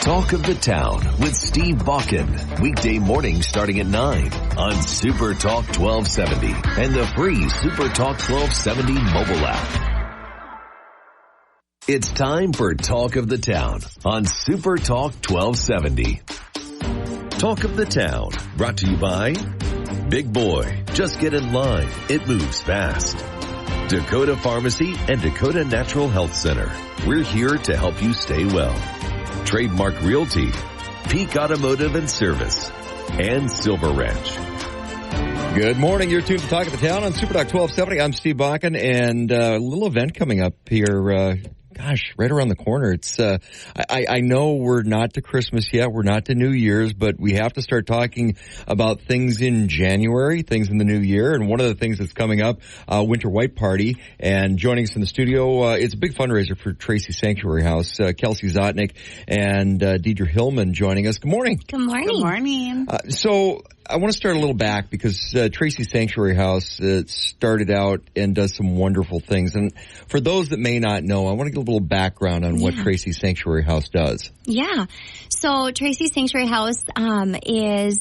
Talk of the Town with Steve Bakken. Weekday mornings starting at 9 on Super Talk 1270 and the free Super Talk 1270 mobile app. It's time for Talk of the Town on Super Talk 1270. Talk of the Town brought to you by Big Boy. Just get in line. It moves fast. Dakota Pharmacy and Dakota Natural Health Center. We're here to help you stay well. Trademark Realty, Peak Automotive and Service, and Silver Ranch. Good morning. You're tuned to Talk of the Town on Super Talk 1270. I'm Steve Bakken, and a little event coming up here. Right around the corner. It's I know we're not to Christmas yet. We're not to New Year's, but we have to start talking about things in January, things in the new year. And one of the things that's coming up, Winter White Party. And joining us in the studio, it's a big fundraiser for Tracy Sanctuary House. Kelsey Zotnick and Deidre Hillman joining us. Good morning. Good morning. Good morning. So I want to start a little back because Tracy Sanctuary House started out and does some wonderful things. And for those that may not know, I want to give a little background on what Tracy Sanctuary House does. Yeah. So Tracy Sanctuary House is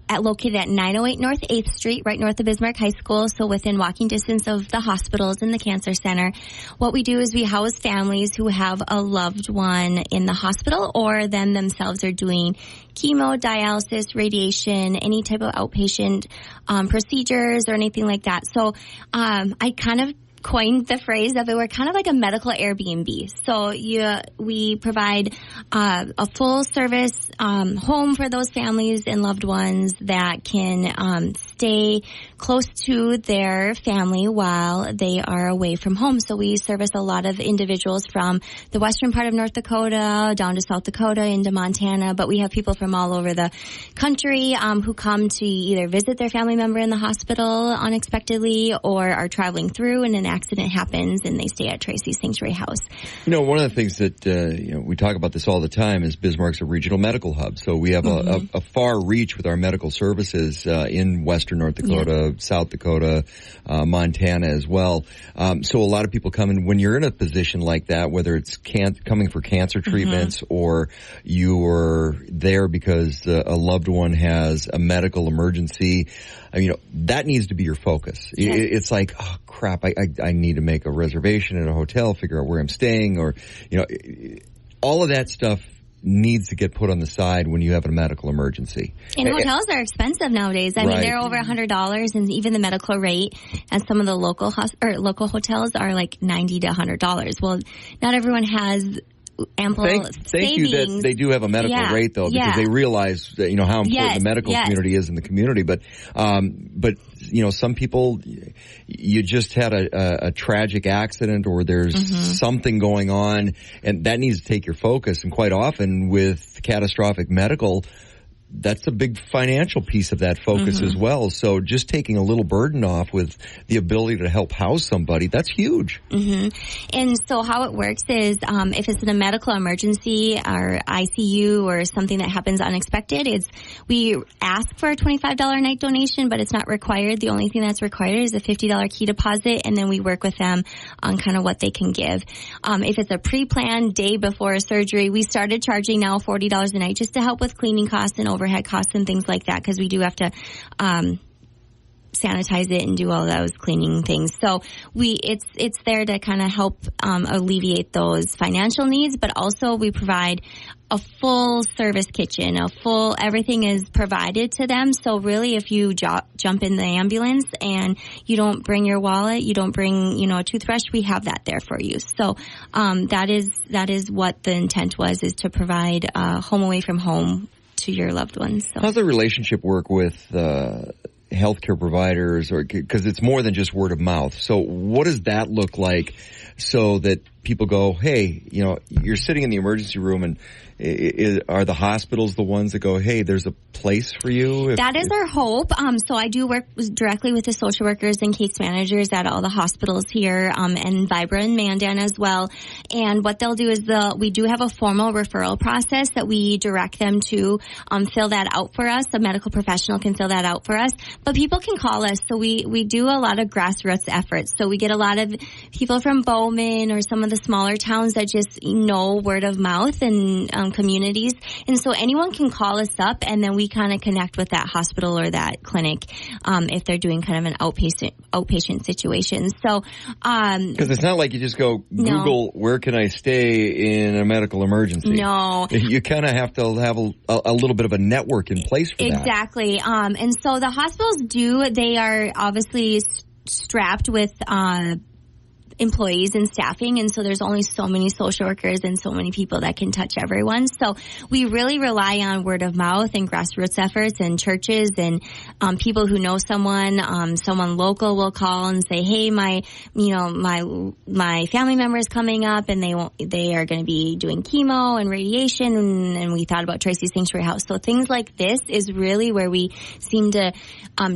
located at 908 North 8th Street, right north of Bismarck High School, so within walking distance of the hospitals and the cancer center. What we do is we house families who have a loved one in the hospital or them themselves are doing chemo, dialysis, radiation, any type of outpatient procedures or anything like that. So I kind of coined the phrase of it. We're kind of like a medical Airbnb. So we provide a full service home for those families and loved ones that can stay close to their family while they are away from home. So we service a lot of individuals from the western part of North Dakota down to South Dakota into Montana, but we have people from all over the country who come to either visit their family member in the hospital unexpectedly or are traveling through and an accident happens and they stay at Tracy Sanctuary House. You know, one of the things that we talk about this all the time is Bismarck's a regional medical hub. So we have a far reach with our medical services in western North Dakota, South Dakota, Montana as well. So a lot of people come in when you're in a position like that, whether it's coming for cancer treatments or you're there because a loved one has a medical emergency. That needs to be your focus. Yes. It's like, oh crap, I need to make a reservation at a hotel, figure out where I'm staying, or all of that stuff needs to get put on the side when you have a medical emergency. And hotels are expensive nowadays. I mean, they're over $100, and even the medical rate at some of the local hotels are like $90 to $100. Well, not everyone has ample savings. Thank you that they do have a medical rate, though, because they realize that, how important the medical community is in the community. But some people, you just had a tragic accident or there's something going on, and that needs to take your focus. And quite often with catastrophic medical, that's a big financial piece of that focus as well. So just taking a little burden off with the ability to help house somebody, that's huge. And so how it works is if it's in a medical emergency or ICU or something that happens unexpected, we ask for a $25 night donation, but it's not required. The only thing that's required is a $50 key deposit, and then we work with them on kind of what they can give. If it's a pre-planned day before a surgery, we started charging now $40 a night just to help with cleaning costs and overhead costs and things like that, because we do have to sanitize it and do all those cleaning things. So it's there to kind of help alleviate those financial needs, but also we provide a full service kitchen, everything is provided to them. So really, if you jump in the ambulance and you don't bring your wallet, you don't bring, a toothbrush, we have that there for you. So, that is what the intent was, is to provide home away from home to your loved ones. So. How's the relationship work with healthcare providers, or because it's more than just word of mouth? So what does that look like so that people go, hey, you're sitting in the emergency room, and are the hospitals the ones that go, hey, there's a place for you? That is our hope. So I do work directly with the social workers and case managers at all the hospitals here, and Bismarck and Mandan as well. And what they'll do is we do have a formal referral process that we direct them to fill that out for us. A medical professional can fill that out for us. But people can call us. So we do a lot of grassroots efforts. So we get a lot of people from Bowman or some of the the smaller towns that just know word of mouth and communities. And so anyone can call us up, and then we kind of connect with that hospital or that clinic if they're doing kind of an outpatient situation. So, because it's not like you just go Google where can I stay in a medical emergency. No, you kind of have to have a little bit of a network in place for that. Exactly. And so the hospitals they are obviously strapped with employees and staffing, and so there's only so many social workers and so many people that can touch everyone. So we really rely on word of mouth and grassroots efforts and churches and people who know someone. Someone local will call and say, "Hey, my family member is coming up, and they are going to be doing chemo and radiation, and we thought about Tracy Sanctuary House." So things like this is really where we seem to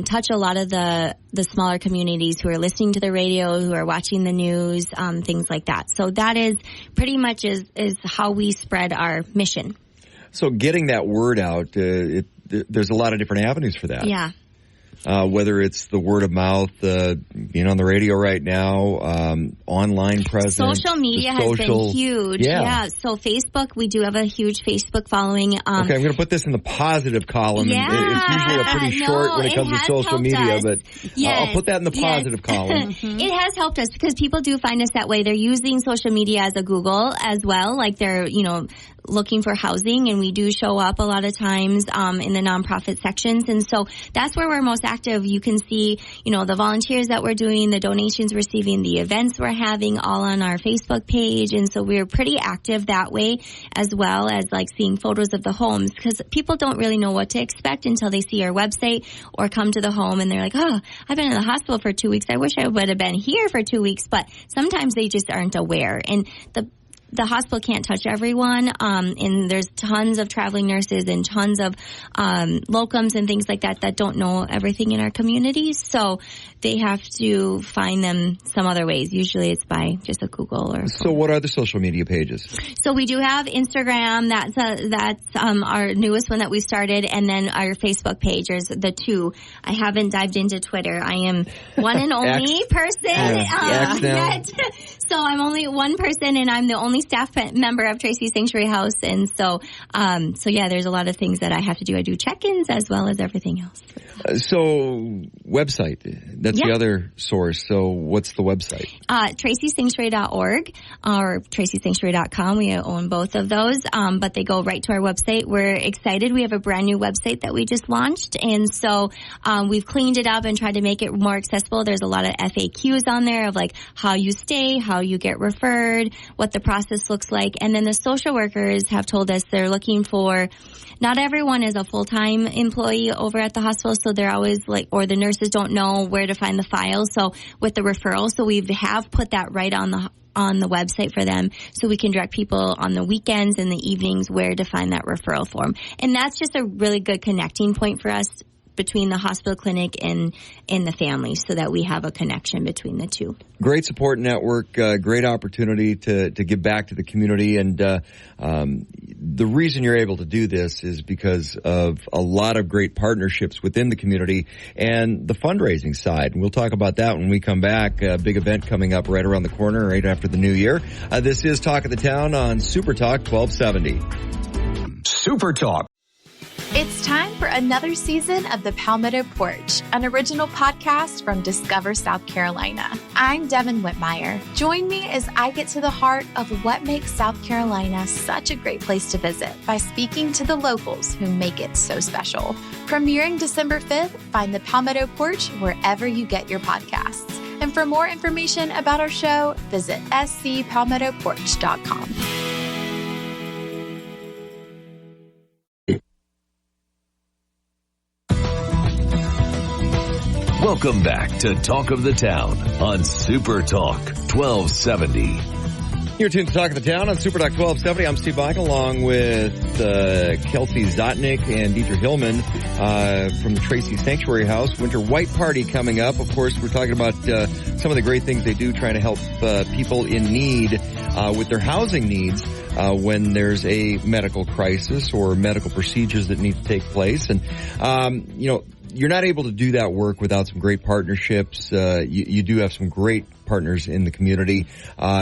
touch a lot of the smaller communities who are listening to the radio, who are watching the news, things like that. So that is pretty much is how we spread our mission. So getting that word out, there's a lot of different avenues for that. Yeah. Whether it's the word of mouth, being on the radio right now, online presence. Social media has been huge. Yeah. So Facebook, we do have a huge Facebook following. Okay, I'm going to put this in the positive column. Yeah. It's usually pretty short when it comes to social media, but yes. I'll put that in the positive column. It has helped us because people do find us that way. They're using social media as a Google as well. Like they're, looking for housing, and we do show up a lot of times in the nonprofit sections, and so that's where we're most active. You can see, the volunteers that we're doing, the donations we're receiving, the events we're having, all on our Facebook page, and so we're pretty active that way, as well as like seeing photos of the homes, because people don't really know what to expect until they see our website or come to the home, and they're like, "Oh, I've been in the hospital for 2 weeks. I wish I would have been here for 2 weeks," but sometimes they just aren't aware, and the hospital can't touch everyone, and there's tons of traveling nurses and tons of locums and things like that don't know everything in our communities. So they have to find them some other ways. Usually it's by just a Google or. So what are the social media pages? So we do have Instagram. That's our newest one that we started, and then our Facebook page. There's the two. I haven't dived into Twitter. I am one and only person yet. So I'm only one person, and I'm the only staff member of Tracy Sanctuary House, and so yeah, there's a lot of things that I have to do. I do check-ins as well as everything else. So website, that's the other source. So what's the website? TracySanctuary.org or TracySanctuary.com. We own both of those, but they go right to our website. We're excited. We have a brand new website that we just launched, and so we've cleaned it up and tried to make it more accessible. There's a lot of FAQs on there of like how you stay, how you get referred, what the process looks like. And then the social workers have told us they're looking for, not everyone is a full-time employee over at the hospital, so they're always like, or the nurses don't know where to find the files. So with the referrals, so we have put that right on the website for them, so we can direct people on the weekends and the evenings where to find that referral form. And that's just a really good connecting point for us between the hospital clinic and the family, so that we have a connection between the two. Great support network, great opportunity to give back to the community. And the reason you're able to do this is because of a lot of great partnerships within the community and the fundraising side. And we'll talk about that when we come back. A big event coming up right around the corner, right after the new year. This is Talk of the Town on Super Talk 1270. Super Talk. It's time for another season of The Palmetto Porch, an original podcast from Discover South Carolina. I'm Devin Whitmire. Join me as I get to the heart of what makes South Carolina such a great place to visit by speaking to the locals who make it so special. Premiering December 5th, find The Palmetto Porch wherever you get your podcasts. And for more information about our show, visit scpalmettoporch.com. Welcome back to Talk of the Town on Super Talk 1270. You're tuned to Talk of the Town on Super Talk 1270. I'm Steve Bach, along with Kelsey Zotnick and Dieter Hillman from the Tracy Sanctuary House. Winter White Party coming up. Of course, we're talking about some of the great things they do trying to help people in need with their housing needs when there's a medical crisis or medical procedures that need to take place. And, you're not able to do that work without some great partnerships. You do have some great partners in the community,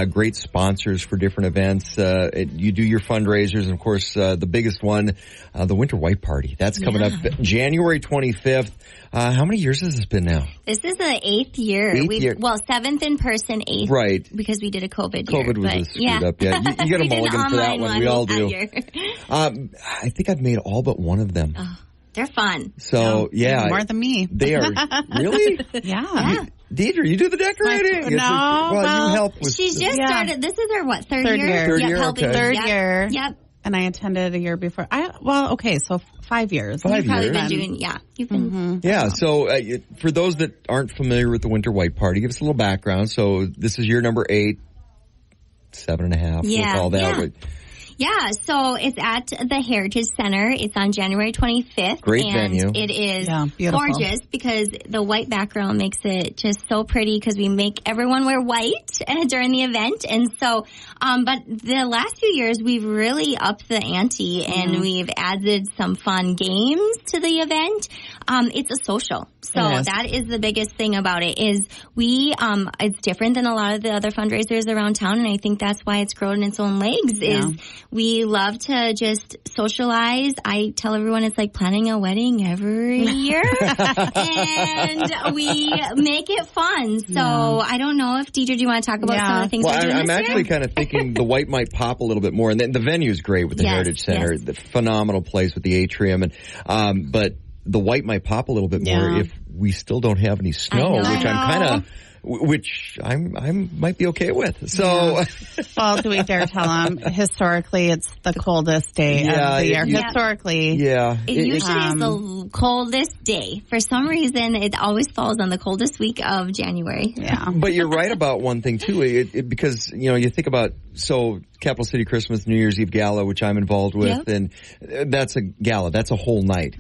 great sponsors for different events. You do your fundraisers, and of course, the biggest one, the Winter White Party. That's coming up January 25th. How many years has this been now? This is the 8th year. Well, 7th in person, 8th. Right. Because we did a COVID year. COVID was screwed up, yeah. You got a mulligan for that one. We all do. I think I've made all but one of them. Oh, they're fun. So, yeah. More than me. They are. Really? Yeah. Deidre, you do the decorating? Well, you help with. She's just started. This is her, third year? Third year, helping. okay. Third year. Yep. And I attended a year before. So 5 years. 5 years. You've probably been doing, you've been. Mm-hmm. Yeah, so for those that aren't familiar with the Winter White Party, give us a little background. So this is year number 8, 7.5, we'll call that. Yeah, so it's at the Heritage Center. It's on January 25th. Great venue. It is beautiful. Gorgeous because the white background makes it just so pretty because we make everyone wear white during the event. And so, but the last few years we've really upped the ante and we've added some fun games to the event. It's a social. So that is the biggest thing about it is it's different than a lot of the other fundraisers around town. And I think that's why it's grown its own legs is we love to just socialize. I tell everyone it's like planning a wedding every year. And we make it fun. So I don't know if, Deidre, do you want to talk about some of the things we're doing I'm actually kind of thinking the white might pop a little bit more. And then the venue's great with the Heritage Center. The phenomenal place with the atrium. And but the white might pop a little bit more if we still don't have any snow, which I might be okay with. So, well, do we dare tell them? Historically, it's the coldest day of the year. Historically, it usually is the coldest day. For some reason, it always falls on the coldest week of January. Yeah, but you're right about one thing too, because you think about Capital City Christmas, New Year's Eve Gala, which I'm involved with, and that's a gala. That's a whole night.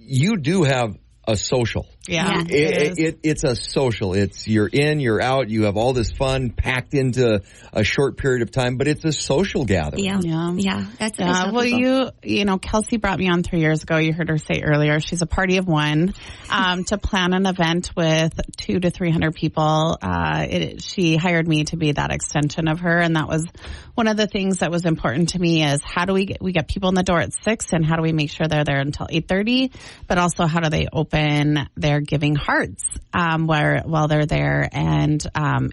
You do have a social. Yeah. It's a social. It's you're in, you're out, you have all this fun packed into a short period of time, but it's a social gathering. Yeah. That's well, Kelsey brought me on 3 years ago. You heard her say earlier, she's a party of one, to plan an event with 200 to 300 people. She hired me to be that extension of her. And that was one of the things that was important to me is how do we get people in the door at 6 and how do we make sure they're there until 8:30, but also how do they open their giving hearts while they're there, and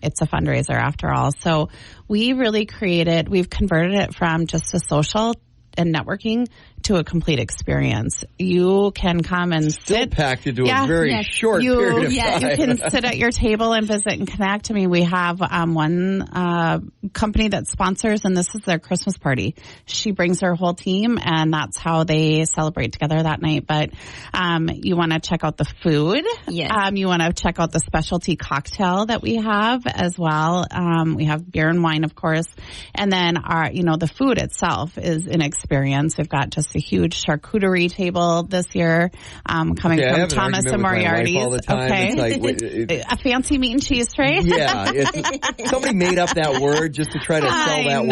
it's a fundraiser after all. So we've converted it from just a social and networking to a complete experience. You can come and sit packed into a very short period of time. You can sit at your table and visit and connect. I mean, we have one company that sponsors, and this is their Christmas party. She brings her whole team, and that's how they celebrate together that night. But you want to check out the food. You want to check out the specialty cocktail that we have as well. We have beer and wine, of course, and then the food itself is an experience. We've got just a huge charcuterie table this year, coming from Thomas and Moriarty's. Okay. It's like, a fancy meat and cheese tray. Yeah. Somebody made up that word just to try to sell that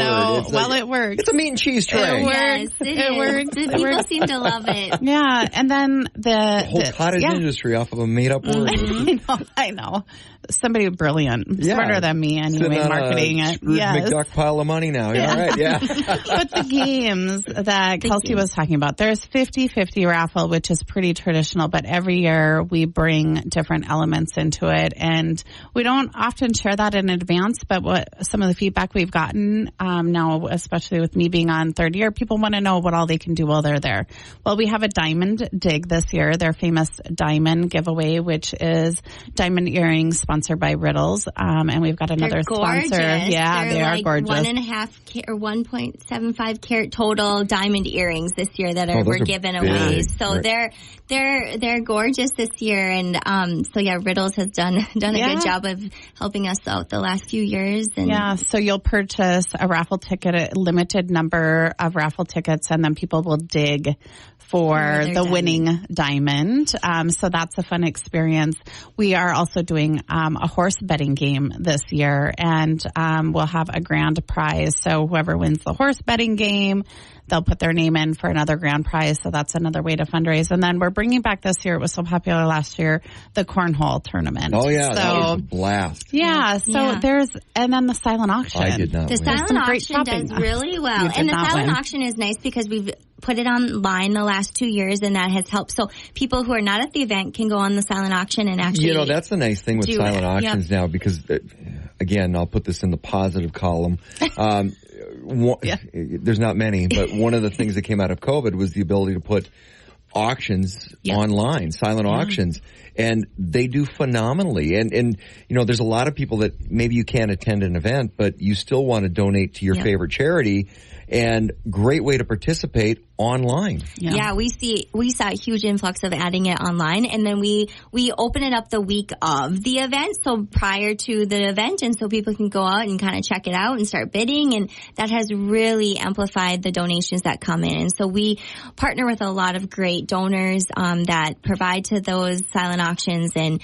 word. It works. It's a meat and cheese tray. It works. People seem to love it. Yeah. And then the whole cottage industry off of a made up word. I know. Somebody brilliant. Smarter than me anyway, marketing it. McDuck pile of money now. All right. Yeah. But the games that Kelsey was talking about, there's 50-50 raffle, which is pretty traditional, but every year we bring different elements into it. And we don't often share that in advance, but what some of the feedback we've gotten now, especially with me being on third year, people want to know what all they can do while they're there. Well, we have a diamond dig this year, their famous diamond giveaway, which is diamond earrings sponsored by Riddles. And we've got another sponsor. Yeah, they are gorgeous. 1.5 or 1.75 carat total diamond earrings this year that were given away. So they're gorgeous this year, and Riddles has done a good job of helping us out the last few years. And so you'll purchase a raffle ticket, a limited number of raffle tickets, and then people will dig for the winning diamond. So that's a fun experience. We are also doing a horse betting game this year, and we'll have a grand prize. So whoever wins the horse betting game, they'll put their name in for another grand prize. So that's another way to fundraise. And then we're bringing back this year, it was so popular last year, the cornhole tournament. Oh, yeah. So, that was a blast. Yeah. So and then the silent auction. I did not The win. silent auction does really well. And the silent auction is nice because we've put it online the last 2 years, and that has helped. So people who are not at the event can go on the silent auction and actually that's the nice thing with silent auctions now, because, again, I'll put this in the positive column. There's not many, but one of the things that came out of COVID was the ability to put auctions online, silent auctions, and they do phenomenally. And there's a lot of people that maybe you can't attend an event, but you still want to donate to your favorite charity. And great way to participate online. Yeah, we saw a huge influx of adding it online, and then we open it up the week of the event, so prior to the event, and so people can go out and kind of check it out and start bidding, and that has really amplified the donations that come in. And so we partner with a lot of great donors that provide to those silent auctions, and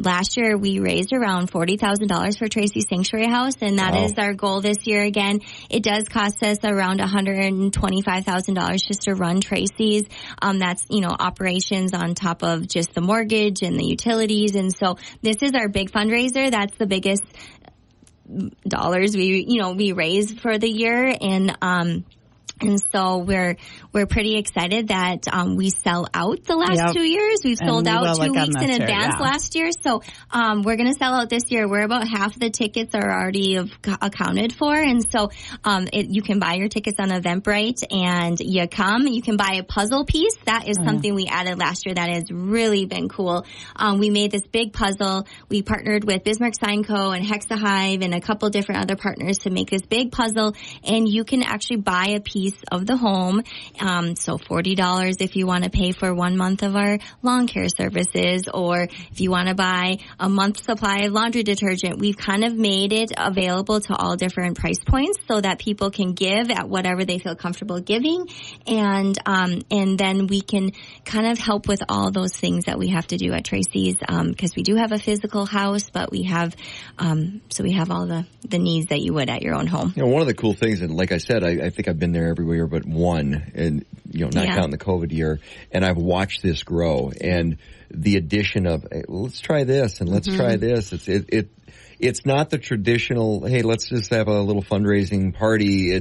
last year we raised around $40,000 for Tracy Sanctuary House, and that is our goal this year. Again, it does cost us around $125,000 just to run Tracy's. That's, operations on top of just the mortgage and the utilities. And so this is our big fundraiser. That's the biggest dollars we raise for the year. And so we're pretty excited that we sell out the last 2 years. We've sold out 2 weeks in advance last year. So we're going to sell out this year. We're about half the tickets are already accounted for. And so you can buy your tickets on Eventbrite, and you can buy a puzzle piece. That is something we added last year that has really been cool. We made this big puzzle. We partnered with Bismarck Sign Co. and Hexahive and a couple different other partners to make this big puzzle. And you can actually buy a piece of the home. So $40 if you want to pay for 1 month of our lawn care services, or if you want to buy a month's supply of laundry detergent. We've kind of made it available to all different price points so that people can give at whatever they feel comfortable giving. And then we can kind of help with all those things that we have to do at Tracy's, because we do have a physical house, but we have all the needs that you would at your own home. One of the cool things, and like I said, I think I've been there every year but one, and not counting the COVID year, and I've watched this grow, and the addition of, hey, let's try this and let's try this. It's not the traditional, hey, let's just have a little fundraising party.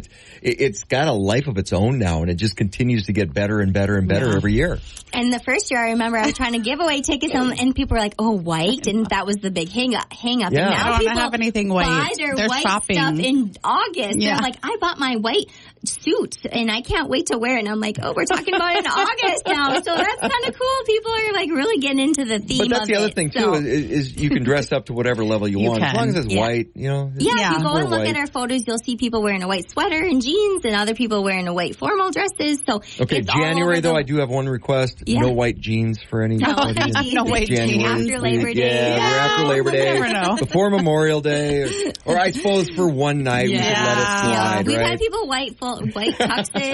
It's got a life of its own now, and it just continues to get better and better and better every year. And the first year, I remember I was trying to give away tickets, and people were like, "Oh, white," and that was the big hang up. Yeah. And now I people don't have anything white. buy their They're white shopping stuff in August. Yeah. They're like, "I bought my white suit, and I can't wait to wear it." And I'm like, "Oh, we're talking about it in August now." So that's kind of cool. People are like really getting into the theme. But that's the other thing too is you can dress up to whatever level you want, as long as it's white. If you go and look at our photos, you'll see people wearing a white sweater and jeans, and other people wearing a white formal dresses. So January though, I do have one request: no white jeans for anybody. No white jeans after Labor Day. We're after Labor Day, never know. before Memorial Day, or I suppose for one night we could let it slide. We've right? had people white tuxes.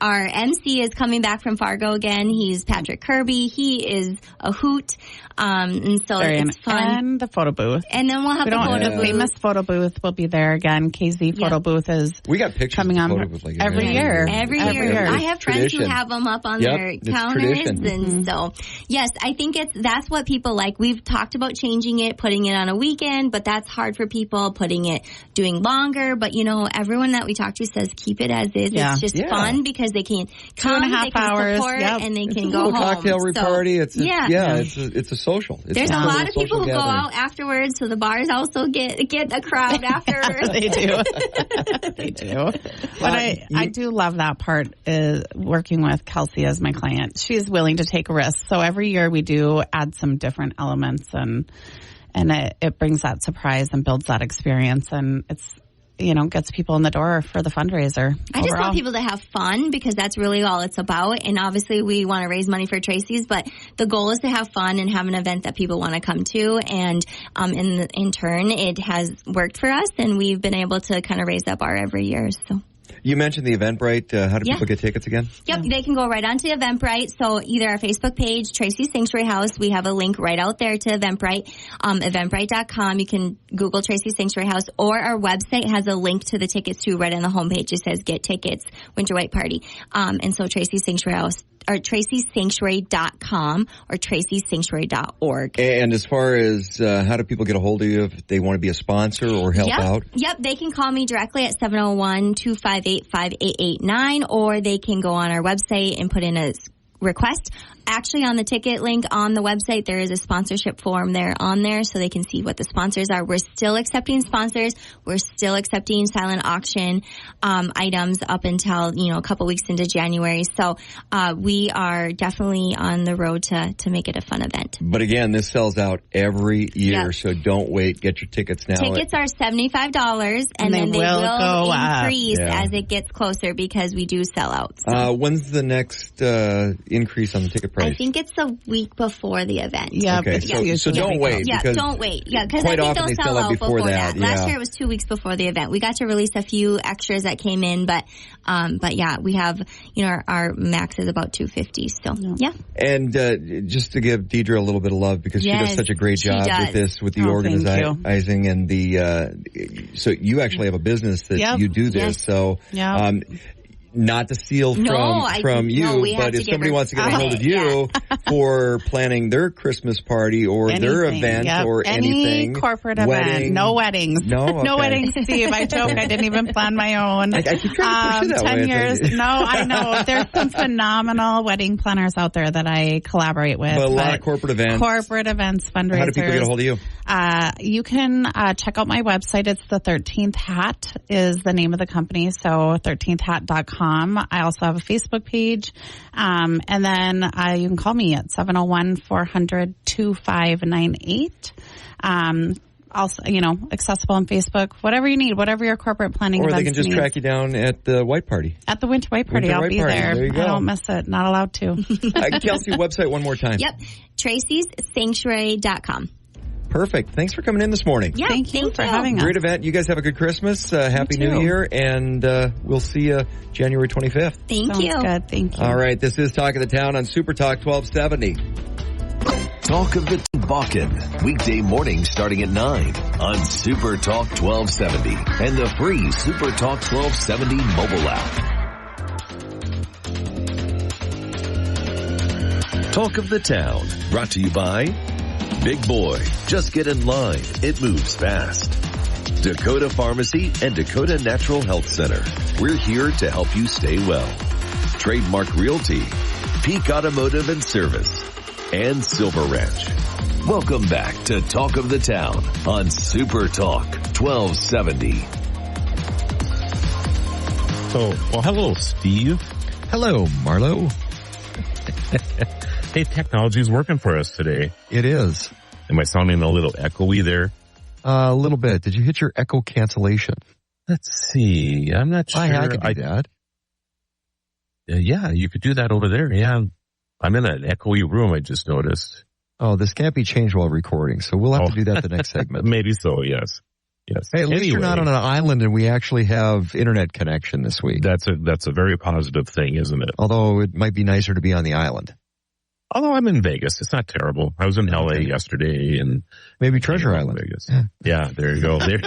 Our MC is coming back from Fargo again. He's Patrick Kirby. He is a hoot. And so it's fun. And the photo booth. And then we'll have the photo booth. Famous photo booth will be there again. KZ photo booth is we got pictures coming on every year. Every year. I have friends who have them up on their counters. And so, yes, I think that's what people like. We've talked about changing it, putting it on a weekend, but that's hard for people, doing longer. But, everyone that we talk to says keep it as is. Yeah. It's just fun because they can come, 2.5 hours, support, and they can go home. Cocktail party. It's a social. There's a lot of people who go out afterwards, so the bars also get a crowd afterwards. They do. They do. But I do love that part, is working with Kelsey as my client. She's willing to take risks. So every year we do add some different elements, and it brings that surprise and builds that experience, and it's gets people in the door for the fundraiser. I just want people to have fun, because that's really all it's about. And obviously we want to raise money for Tracy's, but the goal is to have fun and have an event that people want to come to. And in turn, it has worked for us, and we've been able to kind of raise that bar every year. So. You mentioned the Eventbrite. How do people get tickets again? Yep, they can go right onto Eventbrite. So either our Facebook page, Tracy Sanctuary House, we have a link right out there to Eventbrite, eventbrite.com. You can Google Tracy Sanctuary House, or our website has a link to the tickets too. Right on the homepage, it says Get Tickets, Winter White Party. And so Tracy Sanctuary House, or tracysanctuary.com or tracysanctuary.org. And as far as how do people get a hold of you if they want to be a sponsor or help out? Yep, they can call me directly at 701-258-5889, or they can go on our website and put in a request. Actually, on the ticket link on the website, there is a sponsorship form on there so they can see what the sponsors are. We're still accepting sponsors. We're still accepting silent auction items up until, a couple weeks into January. So we are definitely on the road to make it a fun event. But again, this sells out every year, so don't wait. Get your tickets now. Tickets are $75, and then they will increase as it gets closer because we do sell out. So. When's the next increase on the ticket price? I think it's a week before the event. Yeah. Okay. So don't wait. Yeah, don't wait. Yeah, because I think they'll sell out before that. Yeah. Last year it was 2 weeks before the event. We got to release a few extras that came in, but yeah, we have, our max is about $250. So yeah. And just to give Deidre a little bit of love because she does such a great job with the organizing and the. So you actually have a business that you do this. So. Not to steal from you, but if somebody wants to get a hold of you for planning their Christmas party or their event or anything. Any corporate event. No weddings. No weddings, Steve. I joke. I didn't even plan my own. I keep trying to push it that 10 way. years. No, I know. There's some phenomenal wedding planners out there that I collaborate with. But a lot of corporate events. Corporate events, fundraisers. How do people get a hold of you? You can check out my website. It's the 13th Hat is the name of the company. So 13thhat.com. I also have a Facebook page. And then you can call me at 701-400-2598. Also, accessible on Facebook, whatever you need, whatever your corporate planning or events they can just track you down at the White Party. At the Winter White Party. I'll be there. There you go. I don't miss it. Not allowed to. Kelsey, website one more time. Yep. Tracy'sSanctuary.com. Perfect. Thanks for coming in this morning. Yeah, thank you for having us. Great event. You guys have a good Christmas. Happy New Year. And we'll see you January 25th. Thank you. Sounds good. Thank you. All right. This is Talk of the Town on Super Talk 1270. Talk of the Bakken. Weekday mornings starting at 9 on Super Talk 1270 and the free Super Talk 1270 mobile app. Talk of the Town. Brought to you by Big Boy, just get in line. It moves fast. Dakota Pharmacy and Dakota Natural Health Center. We're here to help you stay well. Trademark Realty, Peak Automotive and Service, and Silver Ranch. Welcome back to Talk of the Town on Super Talk 1270. Hello, Steve. Hello, Marlo. Hey, technology's working for us today. It is. Am I sounding a little echoey there? A little bit. Did you hit your echo cancellation? Let's see. I'm not sure. I could do that. Yeah, you could do that over there. Yeah. I'm in an echoey room, I just noticed. Oh, this can't be changed while recording, so we'll have to do that the next segment. Maybe so, yes. Hey, at least you're not on an island and we actually have internet connection this week. That's a very positive thing, isn't it? Although it might be nicer to be on the island. Although I'm in Vegas, it's not terrible. I was in LA yesterday and maybe Treasure Island. Vegas. Yeah, there you go. There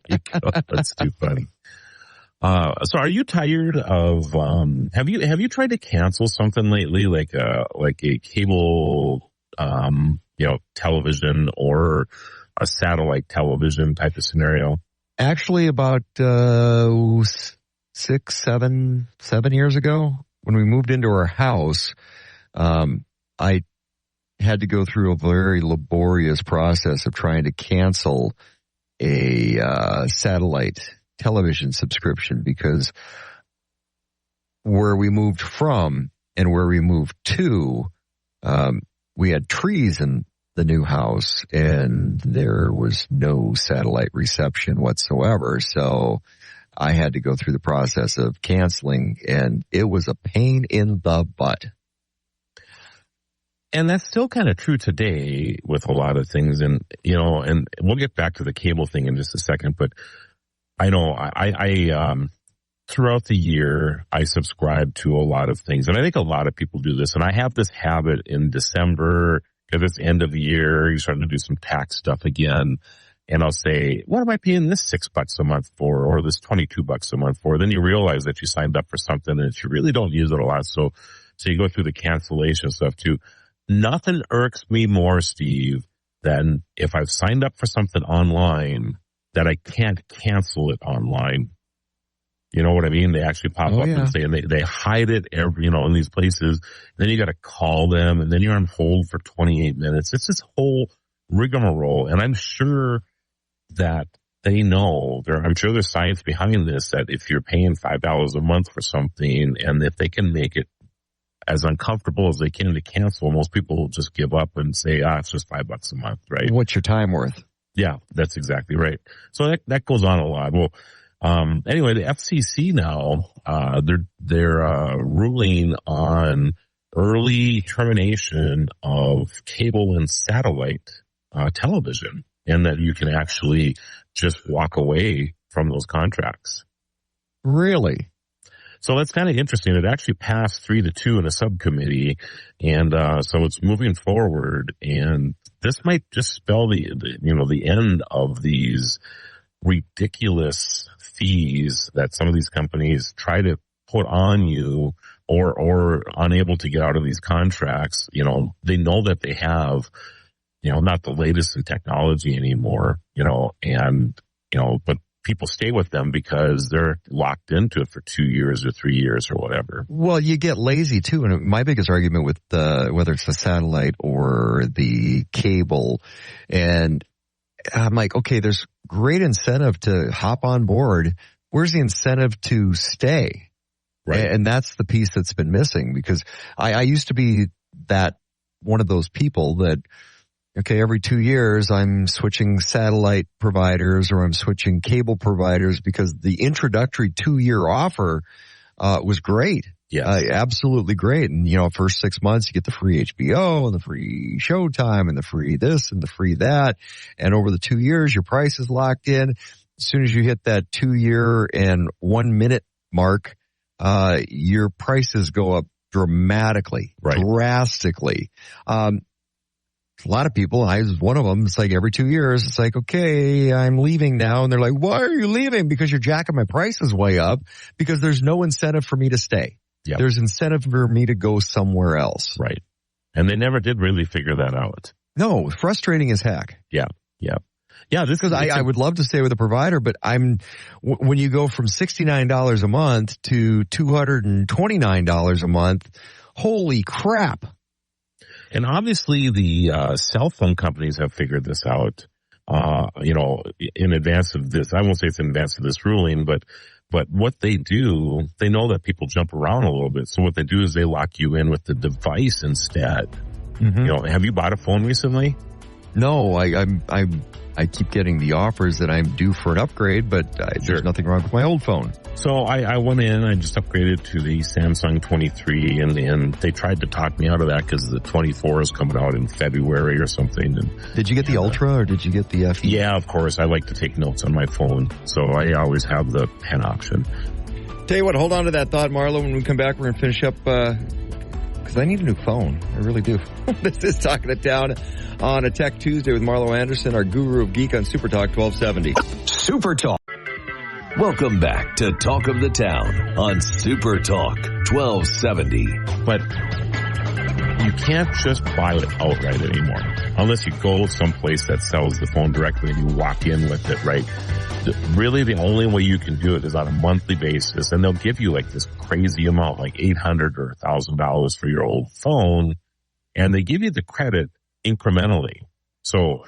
you go. That's too funny. So are you tired of have you tried to cancel something lately like a cable television or a satellite television type of scenario? Actually, about 7 years ago, when we moved into our house, I had to go through a very laborious process of trying to cancel a satellite television subscription because where we moved from and where we moved to, we had trees in the new house and there was no satellite reception whatsoever. So I had to go through the process of canceling and it was a pain in the butt. And that's still kind of true today with a lot of things. And, and we'll get back to the cable thing in just a second, but I know I throughout the year, I subscribe to a lot of things. And I think a lot of people do this. And I have this habit in December, because it's end of the year, you're starting to do some tax stuff again. And I'll say, what am I paying this $6 a month for, or this $22 a month for? Then you realize that you signed up for something and you really don't use it a lot. So you go through the cancellation stuff too. Nothing irks me more, Steve, than if I've signed up for something online that I can't cancel it online. You know what I mean? They actually pop up and say, and they hide it in these places. Then you got to call them, and then you're on hold for 28 minutes. It's this whole rigmarole. And I'm sure that they know, I'm sure there's science behind this, that if you're paying $5 a month for something, and if they can make it as uncomfortable as they can to cancel, most people will just give up and say, it's just $5 a month, right? What's your time worth? Yeah, that's exactly right. So that goes on a lot. Well, anyway, the FCC now, they're ruling on early termination of cable and satellite television, and that you can actually just walk away from those contracts. Really? So that's kind of interesting. It actually passed 3-2 in a subcommittee, and so it's moving forward. And this might just spell the end of these ridiculous fees that some of these companies try to put on you, or unable to get out of these contracts. They know that they have, not the latest in technology anymore, but people stay with them because they're locked into it for 2 years or 3 years or whatever. Well, you get lazy too. And my biggest argument with whether it's the satellite or the cable, and I'm like, okay, there's great incentive to hop on board. Where's the incentive to stay? Right. And that's the piece that's been missing, because I used to be one of those people that, okay, every 2 years I'm switching satellite providers or I'm switching cable providers, because the introductory 2-year offer was great. Yeah, absolutely great. And, first 6 months you get the free HBO and the free Showtime and the free this and the free that. And over the 2 years, your price is locked in. As soon as you hit that 2-year and 1 minute mark, your prices go up dramatically, drastically. A lot of people, I was one of them, it's like every 2 years, it's like, okay, I'm leaving now. And they're like, why are you leaving? Because you're jacking my prices way up, because there's no incentive for me to stay. Yep. There's incentive for me to go somewhere else. Right. And they never did really figure that out. No, frustrating as heck. Yeah. This because I would love to stay with a provider, but when you go from $69 a month to $229 a month, holy crap. And obviously the cell phone companies have figured this out, in advance of this. I won't say it's in advance of this ruling, but what they do, they know that people jump around a little bit. So what they do is they lock you in with the device instead. Mm-hmm. Have you bought a phone recently? No, I keep getting the offers that I'm due for an upgrade, but there's nothing wrong with my old phone. So I went in, I just upgraded to the Samsung 23, and they tried to talk me out of that because the 24 is coming out in February or something. And did you get the Ultra or did you get the FE? Yeah, of course. I like to take notes on my phone, so I always have the pen option. Tell you what, hold on to that thought, Marlo. When we come back, we're going to finish up, because I need a new phone. I really do. This is Talking It Down on a Tech Tuesday with Marlo Anderson, our guru of geek on Super Talk 1270. Super Talk. Welcome back to Talk of the Town on Super Talk 1270. But you can't just buy it outright anymore, unless you go someplace that sells the phone directly and you walk in with it, right? Really, the only way you can do it is on a monthly basis, and they'll give you like this crazy amount, like $800 or $1,000 for your old phone, and they give you the credit incrementally. So,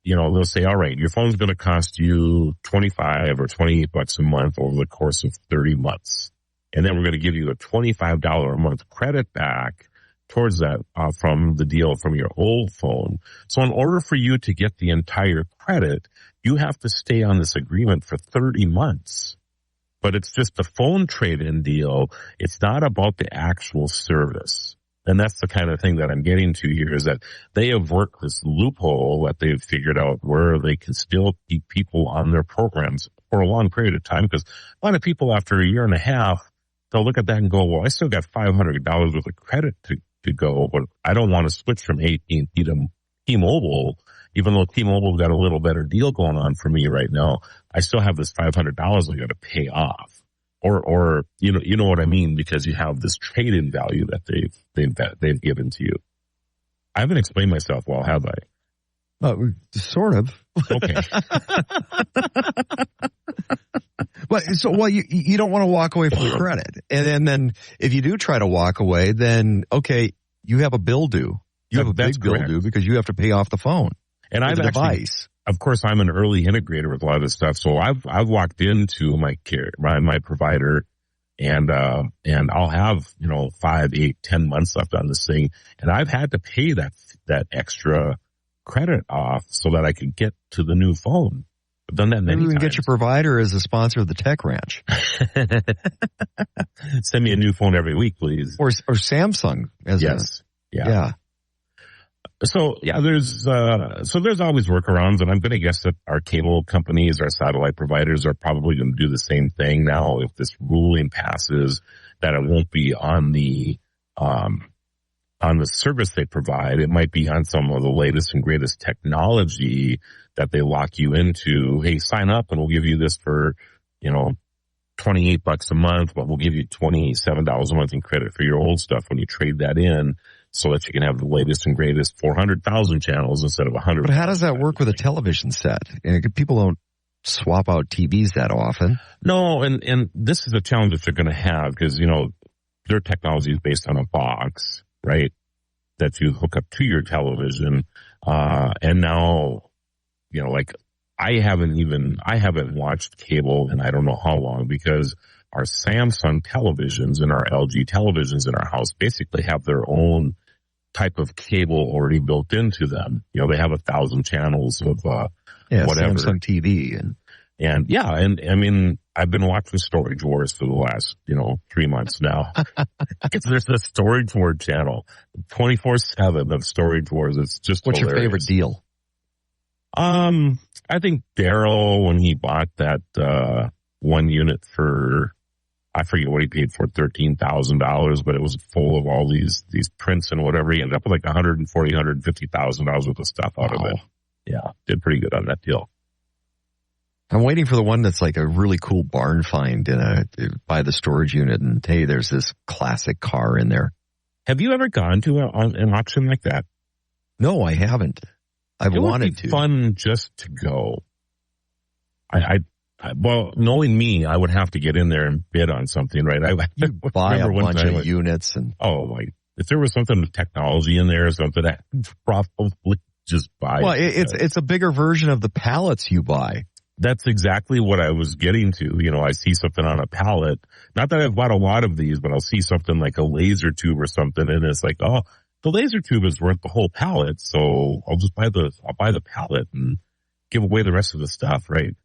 they'll say, all right, your phone's going to cost you $25 or $28 a month over the course of 30 months. And then we're going to give you a $25 a month credit back towards that from the deal from your old phone. So in order for you to get the entire credit, you have to stay on this agreement for 30 months. But it's just a phone trade-in deal. It's not about the actual service. And that's the kind of thing that I'm getting to here, is that they have worked this loophole that they've figured out where they can still keep people on their programs for a long period of time, because a lot of people after a year and a half, they'll look at that and go, well, I still got $500 worth of credit to go, but I don't want to switch from AT&T to T-Mobile, even though T-Mobile's got a little better deal going on for me right now. I still have this $500 I got to pay off. Or you know what I mean, because you have this trade-in value that they've given to you. I haven't explained myself well, have I? Sort of. Okay. Well, you don't want to walk away from the credit, and then if you do try to walk away, then okay, you have a bill due. You have a big bill due because you have to pay off the phone and I've device. Of course, I'm an early integrator with a lot of this stuff, so I've walked into my provider, and I'll have 5, 8, 10 months left on this thing, and I've had to pay that extra credit off so that I could get to the new phone. I've done that many times. You can get your provider as a sponsor of the Tech Ranch. Send me a new phone every week, please. Or Samsung. Yeah. So there's always workarounds, and I'm going to guess that our cable companies, our satellite providers are probably going to do the same thing now. If this ruling passes, that it won't be on the service they provide. It might be on some of the latest and greatest technology that they lock you into. Hey, sign up and we'll give you this for, $28 a month, but we'll give you $27 a month in credit for your old stuff when you trade that in, so that you can have the latest and greatest 400,000 channels instead of 100. But how does that work with a television set? People don't swap out TVs that often. No, and this is a challenge that you're going to have because, their technology is based on a box, right, that you hook up to your television. And now, I haven't watched cable in I don't know how long, because our Samsung televisions and our LG televisions in our house basically have their own type of cable already built into them. They have 1,000 channels of whatever. Samsung TV and I mean, I've been watching Storage Wars for the last 3 months now. Because there's the Storage Wars channel, 24/7 of Storage Wars. It's just What's hilarious. Your favorite deal? I think Daryl, when he bought that one unit for, I forget what he paid for, $13,000, but it was full of all these prints and whatever. He ended up with like $140,000, $150,000 worth of stuff out of it. Yeah, did pretty good on that deal. I'm waiting for the one that's like a really cool barn find by the storage unit, and hey, there's this classic car in there. Have you ever gone to an auction like that? No, I haven't. I've wanted to. It would be fun just to go. Well, knowing me, I would have to get in there and bid on something, right? You buy a bunch of units and if there was something with technology in there or something, I'd probably just buy. Well, it's a bigger version of the pallets you buy. That's exactly what I was getting to. I see something on a pallet. Not that I've bought a lot of these, but I'll see something like a laser tube or something, and it's like, oh, the laser tube is worth the whole pallet, so I'll buy the pallet and give away the rest of the stuff, right?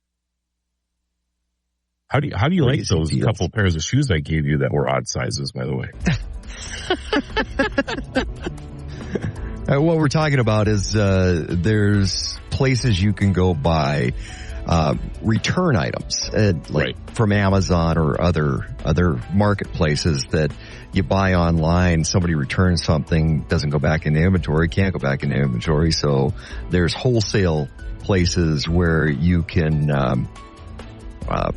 How do you like those couple pairs of shoes I gave you that were odd sizes, by the way? What we're talking about is there's places you can go buy return items, from Amazon or other marketplaces that you buy online. Somebody returns something, doesn't go back into inventory, can't go back into inventory. So there's wholesale places where you can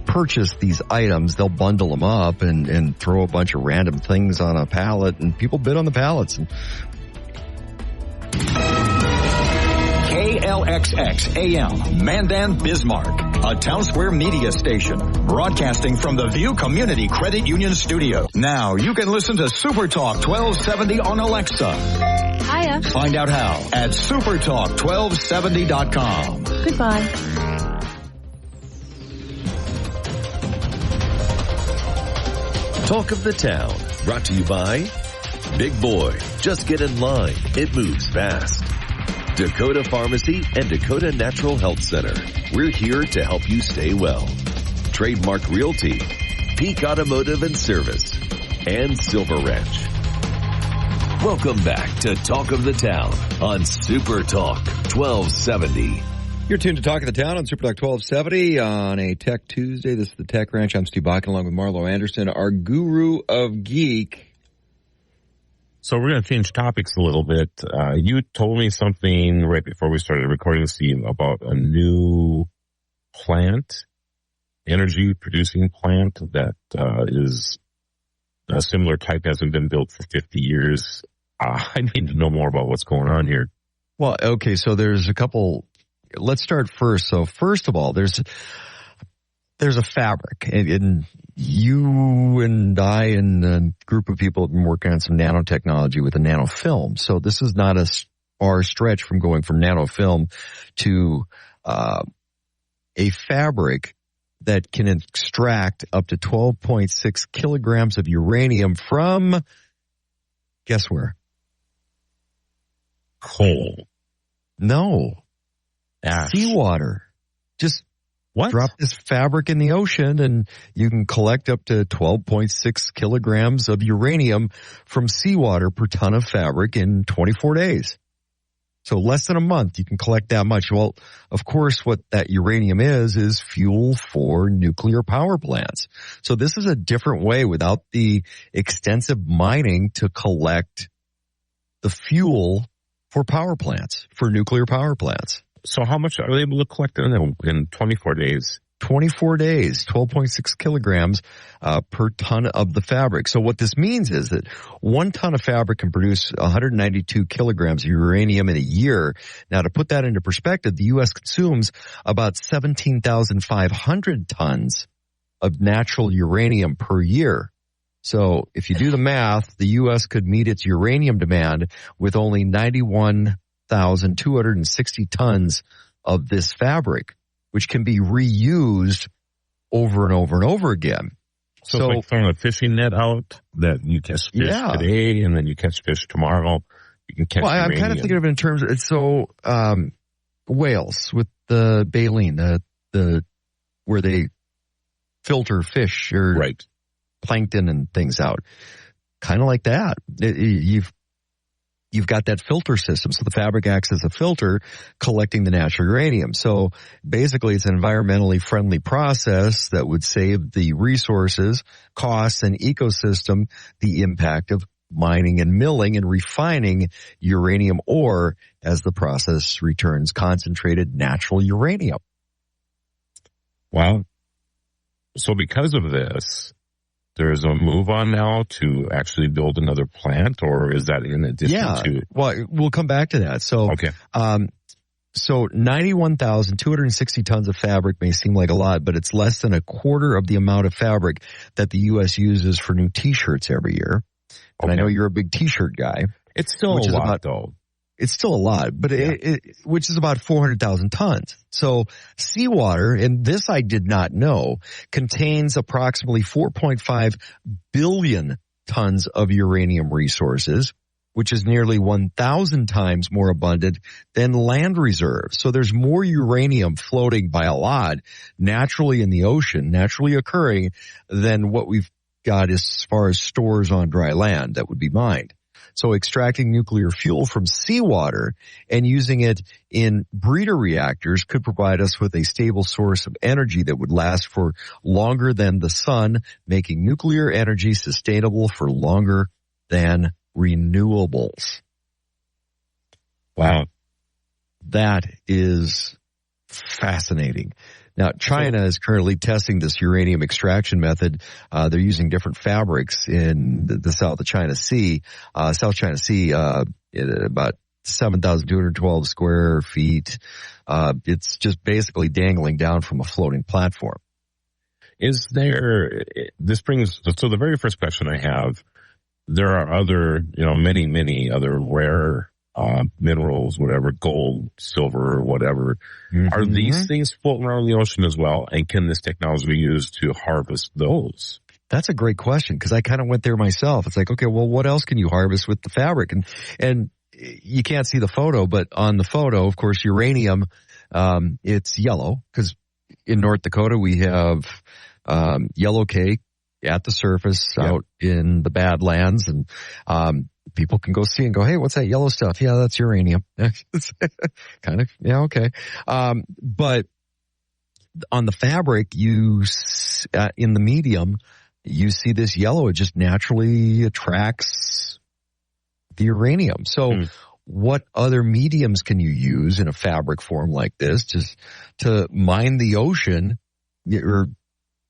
purchase these items. They'll bundle them up and throw a bunch of random things on a pallet, and people bid on the pallets. And KLXX AM, Mandan, Bismarck, a Town Square media station, broadcasting from the View Community Credit Union studio. Now you can listen to Super Talk 1270 on Alexa. Hiya. Find out how at supertalk1270.com. Goodbye. Talk of the Town, brought to you by Big Boy. Just get in line. It moves fast. Dakota Pharmacy and Dakota Natural Health Center. We're here to help you stay well. Trademark Realty, Peak Automotive and Service, and Silver Ranch. Welcome back to Talk of the Town on Super Talk 1270. You're tuned to Talk of the Town on Super Talk 1270 on a Tech Tuesday. This is the Tech Ranch. I'm Steve Bakken along with Marlo Anderson, our guru of geek. So we're going to change topics a little bit. You told me something right before we started recording, Steve, about a new plant, energy producing plant that is a similar type, hasn't been built for 50 years. I need to know more about what's going on here. Well, okay, so there's a couple. Let's start first. So first of all, there's a fabric, and you and I and a group of people have been working on some nanotechnology with a nanofilm. So this is not a far stretch from going from nanofilm to a fabric that can extract up to 12.6 kilograms of uranium from, guess where? Coal. No. Ash. Seawater. Just what? Drop this fabric in the ocean and you can collect up to 12.6 kilograms of uranium from seawater per ton of fabric in 24 days. So less than a month, you can collect that much. Well, of course, what that uranium is fuel for nuclear power plants. So this is a different way without the extensive mining to collect the fuel for power plants, for nuclear power plants. So how much are they able to collect in 24 days? 24 days, 12.6 kilograms per ton of the fabric. So what this means is that 1 ton of fabric can produce 192 kilograms of uranium in a year. Now, to put that into perspective, the U.S. consumes about 17,500 tons of natural uranium per year. So if you do the math, the U.S. could meet its uranium demand with only 91,260 tons of this fabric, which can be reused over and over and over again. So it's like throwing a fishing net out that you catch fish today and then you catch fish tomorrow. You can catch uranium. I'm kind of thinking of it in terms of, whales with the baleen, the where they filter fish or right. plankton and things out. Kind of like that. You've got that filter system. So the fabric acts as a filter collecting the natural uranium. So basically it's an environmentally friendly process that would save the resources, costs, and ecosystem the impact of mining and milling and refining uranium ore as the process returns concentrated natural uranium. Wow. So because of this, there's a move on now to actually build another plant, or is that in addition to? Well, we'll come back to that. So, okay. So 91,260 tons of fabric may seem like a lot, but it's less than a quarter of the amount of fabric that the U.S. uses for new T-shirts every year. And I know you're a big T-shirt guy. It's still a lot, though. It's still a lot, but which is about 400,000 tons. So seawater, and this I did not know, contains approximately 4.5 billion tons of uranium resources, which is nearly 1,000 times more abundant than land reserves. So there's more uranium floating by a lot naturally in the ocean, naturally occurring, than what we've got as far as stores on dry land that would be mined. So extracting nuclear fuel from seawater and using it in breeder reactors could provide us with a stable source of energy that would last for longer than the sun, making nuclear energy sustainable for longer than renewables. Wow. That is fascinating. Now, China is currently testing this uranium extraction method. They're using different fabrics in the South China Sea, about 7,212 square feet. It's just basically dangling down from a floating platform. Is there, this brings, so the very first question I have, there are other, many other rare minerals, whatever, gold, silver, whatever. Mm-hmm. Are these things floating around the ocean as well? And can this technology be used to harvest those? That's a great question, because I kind of went there myself. It's like, okay, well, what else can you harvest with the fabric? And you can't see the photo, but on the photo, of course, uranium, it's yellow, because in North Dakota we have yellow cake at the surface out in the Badlands, and people can go see and go, hey, what's that yellow stuff? Yeah, that's uranium. Kind of, yeah, okay. But on the fabric, in the medium, you see this yellow. It just naturally attracts the uranium. So what other mediums can you use in a fabric form like this to mine the ocean or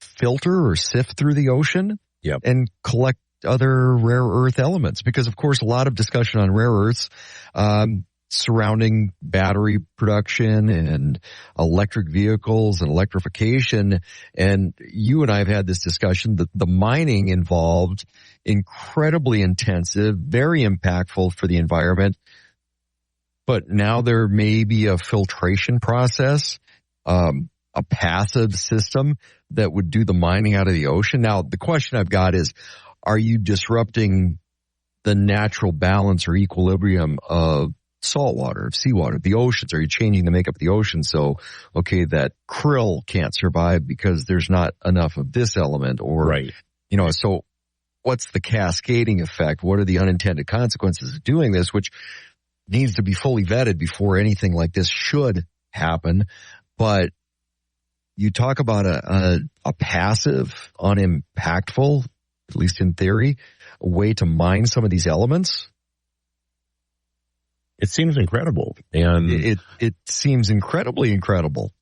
filter or sift through the ocean and collect other rare earth elements? Because, of course, a lot of discussion on rare earths surrounding battery production and electric vehicles and electrification. And you and I have had this discussion that the mining involved, incredibly intensive, very impactful for the environment. But now there may be a filtration process, a passive system that would do the mining out of the ocean. Now, the question I've got is, are you disrupting the natural balance or equilibrium of salt water, of seawater, the oceans? Are you changing the makeup of the ocean? So, okay, that krill can't survive because there's not enough of this element, or, so what's the cascading effect? What are the unintended consequences of doing this, which needs to be fully vetted before anything like this should happen. But you talk about a passive, unimpactful, at least in theory, a way to mine some of these elements. It seems incredible. And it seems incredibly incredible.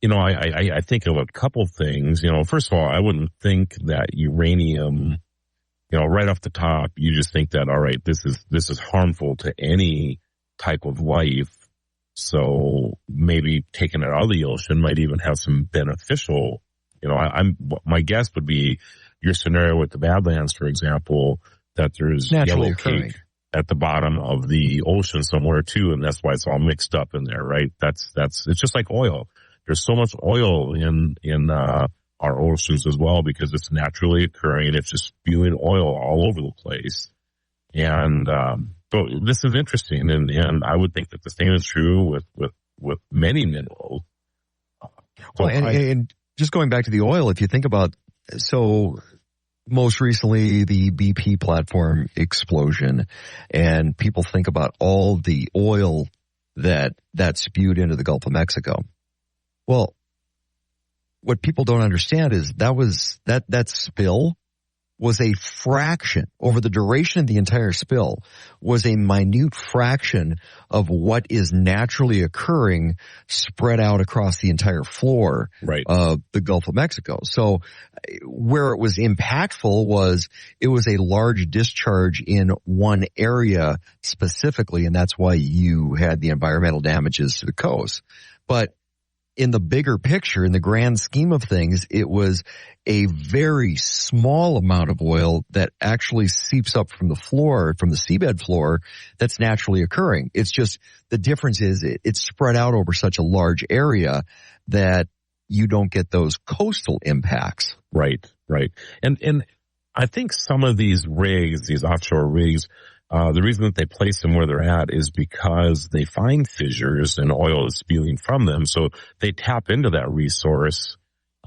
I think of a couple things. First of all, I wouldn't think that uranium, right off the top, you just think that, all right, this is harmful to any type of life. So maybe taking it out of the ocean might even have some beneficial, my guess would be your scenario with the Badlands, for example, that there's yellow cake at the bottom of the ocean somewhere too. And that's why it's all mixed up in there, right? It's just like oil. There's so much oil in our oceans as well because it's naturally occurring. It's just spewing oil all over the place. And, but this is interesting. And I would think that the same is true with many minerals. And just going back to the oil, if you think about, so most recently the BP platform explosion, and people think about all the oil that spewed into the Gulf of Mexico. Well, what people don't understand is that spill was a fraction over the duration of the entire spill, was a minute fraction of what is naturally occurring spread out across the entire floor of the Gulf of Mexico. So where it was impactful was it was a large discharge in one area specifically, and that's why you had the environmental damages to the coast. But in the bigger picture, in the grand scheme of things, it was a very small amount of oil that actually seeps up from the floor, from the seabed floor, that's naturally occurring. It's just, the difference is it's spread out over such a large area that you don't get those coastal impacts. Right. And I think some of these rigs, these offshore rigs, the reason that they place them where they're at is because they find fissures and oil is spewing from them. So they tap into that resource,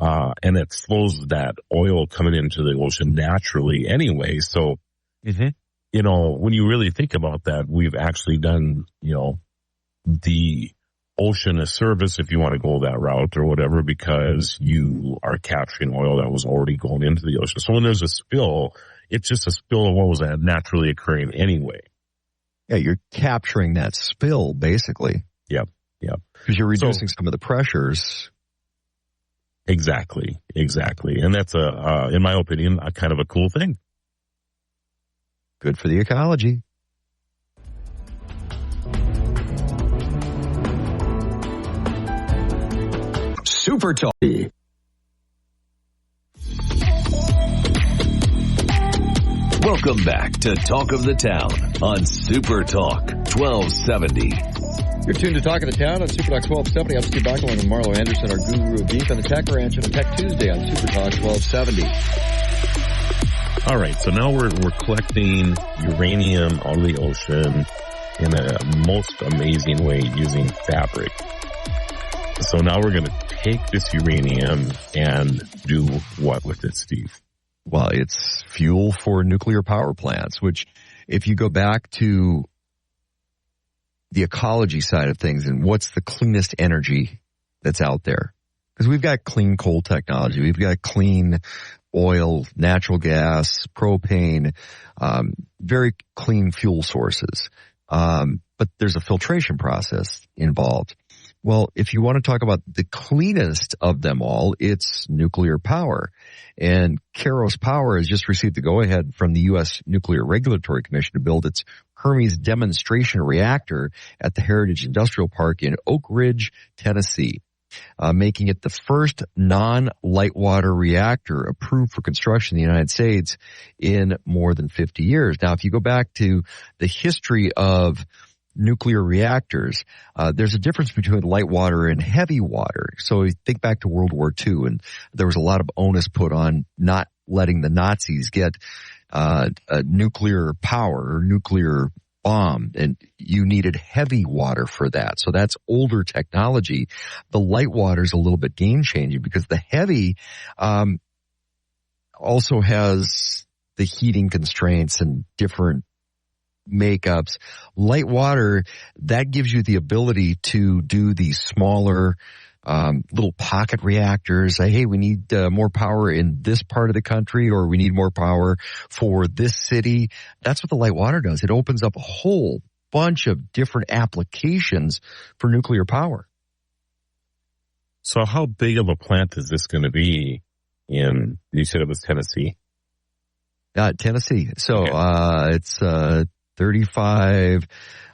and it slows that oil coming into the ocean naturally anyway. So, when you really think about that, we've actually done, the ocean a service, if you want to go that route or whatever, because you are capturing oil that was already going into the ocean. So when there's a spill, it's just a spill of what was naturally occurring anyway. Yeah, you're capturing that spill, basically. Yep. Because you're reducing some of the pressures. Exactly. And that's in my opinion, a kind of a cool thing. Good for the ecology. Super Talk. Welcome back to Talk of the Town on Super Talk 1270. You're tuned to Talk of the Town on Super Talk 1270. I'm Steve Bachman and Marlo Anderson, our guru of beef on the Tech Ranch on Tech Tuesday on Super Talk 1270. All right, so now we're collecting uranium out of the ocean in a most amazing way using fabric. So now we're going to take this uranium and do what with it, Steve? Well, it's fuel for nuclear power plants, which if you go back to the ecology side of things and what's the cleanest energy that's out there, because we've got clean coal technology, we've got clean oil, natural gas, propane, very clean fuel sources. But there's a filtration process involved. Well, if you want to talk about the cleanest of them all, it's nuclear power. And Kairos Power has just received the go-ahead from the U.S. Nuclear Regulatory Commission to build its Hermes demonstration reactor at the Heritage Industrial Park in Oak Ridge, Tennessee, making it the first non-light water reactor approved for construction in the United States in more than 50 years. Now, if you go back to the history of nuclear reactors, there's a difference between light water and heavy water. So you think back to World War II, and there was a lot of onus put on not letting the Nazis get nuclear power or nuclear bomb, and you needed heavy water for that. So that's older technology. The light water is a little bit game changing because the heavy also has the heating constraints and different makeups. Light water, that gives you the ability to do these smaller little pocket reactors. Hey, we need more power in this part of the country, or we need more power for this city. That's what the light water does. It opens up a whole bunch of different applications for nuclear power. So how big of a plant is this going to be in, you said it was Tennessee? Tennessee. So it's 35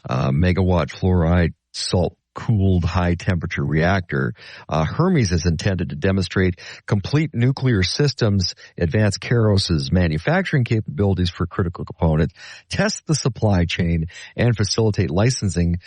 megawatt fluoride salt cooled high temperature reactor. Hermes is intended to demonstrate complete nuclear systems, advance Kairos's manufacturing capabilities for critical components, test the supply chain, and facilitate licensing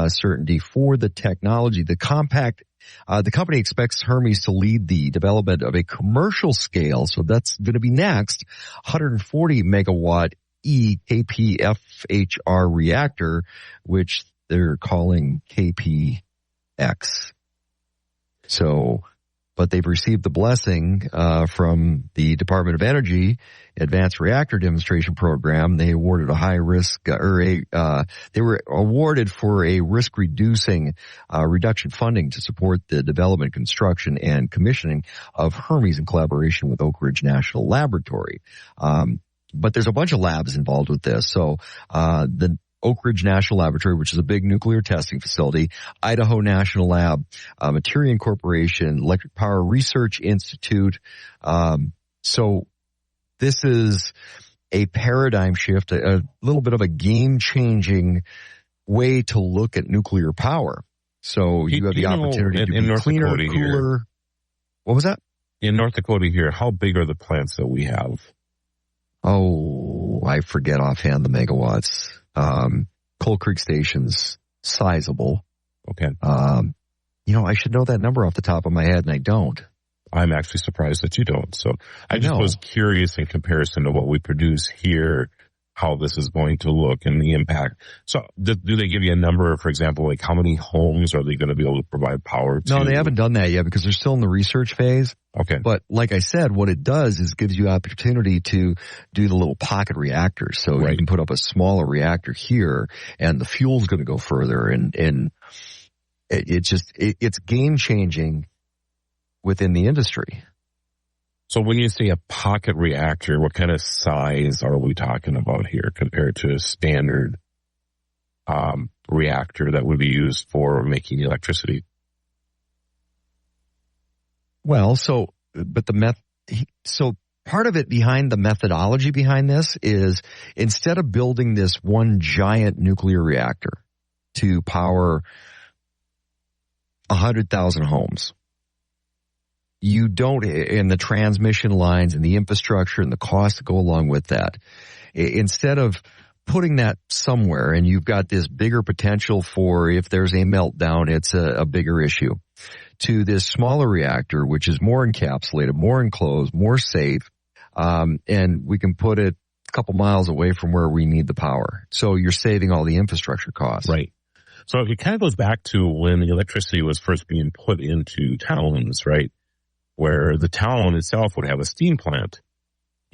certainty for the technology. The company expects Hermes to lead the development of a commercial scale, so that's going to be next, 140 megawatt EKPFHR reactor, which they're calling KPX. So, but they've received the blessing from the Department of Energy Advanced Reactor Demonstration Program. They awarded a high risk, they were awarded for a risk reducing reduction funding to support the development, construction, and commissioning of Hermes in collaboration with Oak Ridge National Laboratory. But there's a bunch of labs involved with this. So the Oak Ridge National Laboratory, which is a big nuclear testing facility, Idaho National Lab, Materion Corporation, Electric Power Research Institute. So this is a paradigm shift, a little bit of a game-changing way to look at nuclear power. So you have the opportunity to be cleaner, cooler. What was that? In North Dakota here, how big are the plants that we have? Oh, I forget offhand the megawatts. Coal Creek Station's sizable. Okay. I should know that number off the top of my head, and I don't. I'm actually surprised that you don't. So I just was curious in comparison to what we produce here, how this is going to look and the impact. So do they give you a number, for example, like how many homes are they going to be able to provide power to? No, they haven't done that yet because they're still in the research phase. Okay. But like I said, what it does is gives you opportunity to do the little pocket reactors. So you can put up a smaller reactor here and the fuel's going to go further. And it's game changing within the industry. So when you say a pocket reactor, what kind of size are we talking about here compared to a standard reactor that would be used for making electricity? Well, part of it behind the methodology behind this is instead of building this one giant nuclear reactor to power 100,000 homes, you don't, in the transmission lines and the infrastructure and the costs that go along with that, instead of putting that somewhere and you've got this bigger potential for if there's a meltdown, it's a bigger issue, to this smaller reactor, which is more encapsulated, more enclosed, more safe, and we can put it a couple miles away from where we need the power. So you're saving all the infrastructure costs. Right. So it kind of goes back to when the electricity was first being put into towns, right? Where the town itself would have a steam plant.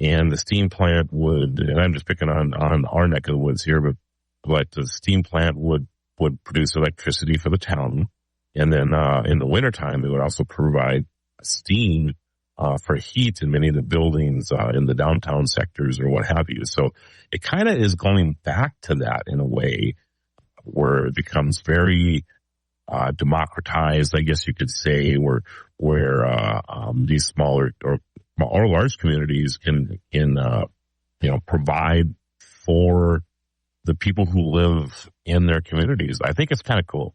and the steam plant would, and I'm just picking on our neck of the woods here, but the steam plant would produce electricity for the town. And then, in the wintertime, it would also provide steam, for heat in many of the buildings, in the downtown sectors or what have you. So it kind of is going back to that in a way where it becomes very, democratized, I guess you could say, where these smaller or large communities can provide for the people who live in their communities. I think it's kind of cool.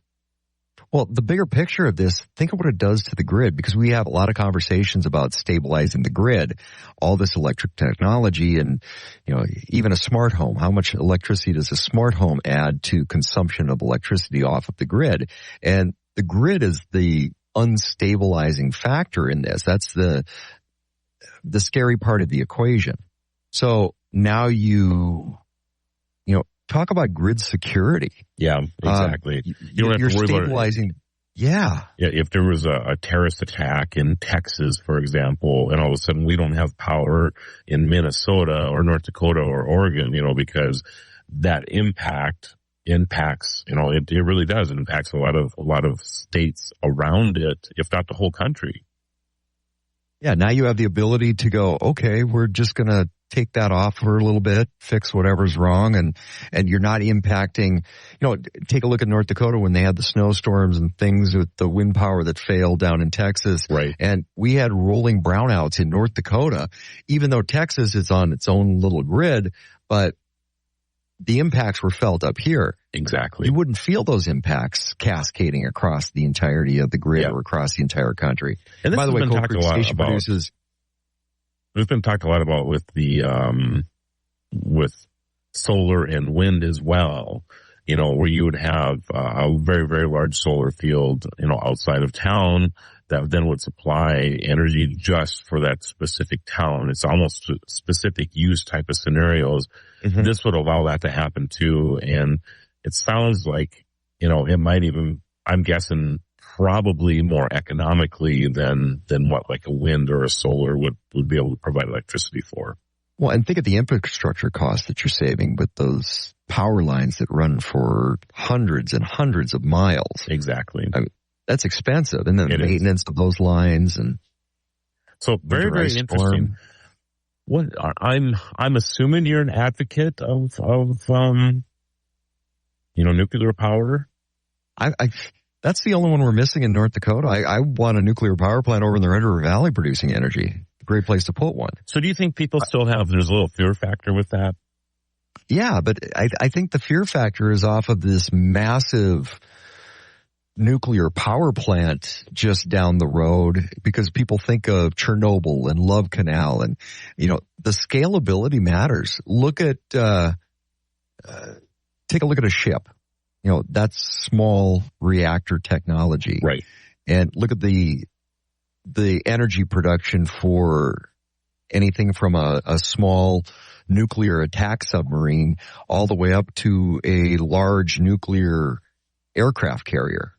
Well, the bigger picture of this, think of what it does to the grid, because we have a lot of conversations about stabilizing the grid, all this electric technology, and, even a smart home. How much electricity does a smart home add to consumption of electricity off of the grid? And the grid is the unstabilizing factor in this. That's the scary part of the equation. So now talk about grid security. Yeah, exactly. You don't have to worry stabilizing. Yeah. If there was a terrorist attack in Texas, for example, and all of a sudden we don't have power in Minnesota or North Dakota or Oregon, because that impacts, it really does. It impacts a lot of states around it, if not the whole country. Yeah. Now you have the ability to go, okay, we're just going to take that off for a little bit, fix whatever's wrong, and you're not impacting, take a look at North Dakota when they had the snowstorms and things with the wind power that failed down in Texas. Right. And we had rolling brownouts in North Dakota, even though Texas is on its own little grid, but the impacts were felt up here. Exactly. You wouldn't feel those impacts cascading across the entirety of the grid or across the entire country. And by the way, Coal Creek Station produces. There's been talked a lot about with with solar and wind as well, where you would have a very, very large solar field, outside of town that then would supply energy just for that specific town. It's almost specific use type of scenarios. Mm-hmm. This would allow that to happen too. And it sounds like, it might even, I'm guessing, probably more economically than what like a wind or a solar would be able to provide electricity for. Well, and think of the infrastructure costs that you're saving with those power lines that run for hundreds and hundreds of miles. Exactly. I mean, that's expensive. And then the maintenance of those lines and so very, very interesting. I'm assuming you're an advocate of nuclear power. That's the only one we're missing in North Dakota. I want a nuclear power plant over in the Red River Valley producing energy. Great place to put one. So do you think people still there's a little fear factor with that? Yeah, but I think the fear factor is off of this massive nuclear power plant just down the road, because people think of Chernobyl and Love Canal, and, the scalability matters. Look at, take a look at a ship. That's small reactor technology. Right. And look at the energy production for anything from a small nuclear attack submarine all the way up to a large nuclear aircraft carrier.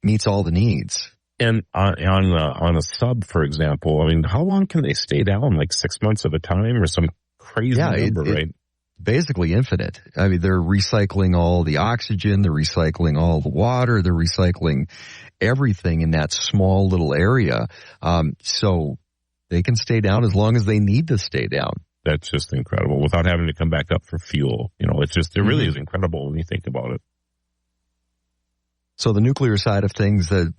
Meets all the needs. And on a sub, for example, I mean, how long can they stay down? Like 6 months at a time or some crazy number, right? Basically infinite. I mean, they're recycling all the oxygen, they're recycling all the water, they're recycling everything in that small little area. So they can stay down as long as they need to stay down. That's just incredible without having to come back up for fuel. It really is incredible when you think about it. So the nuclear side of things, the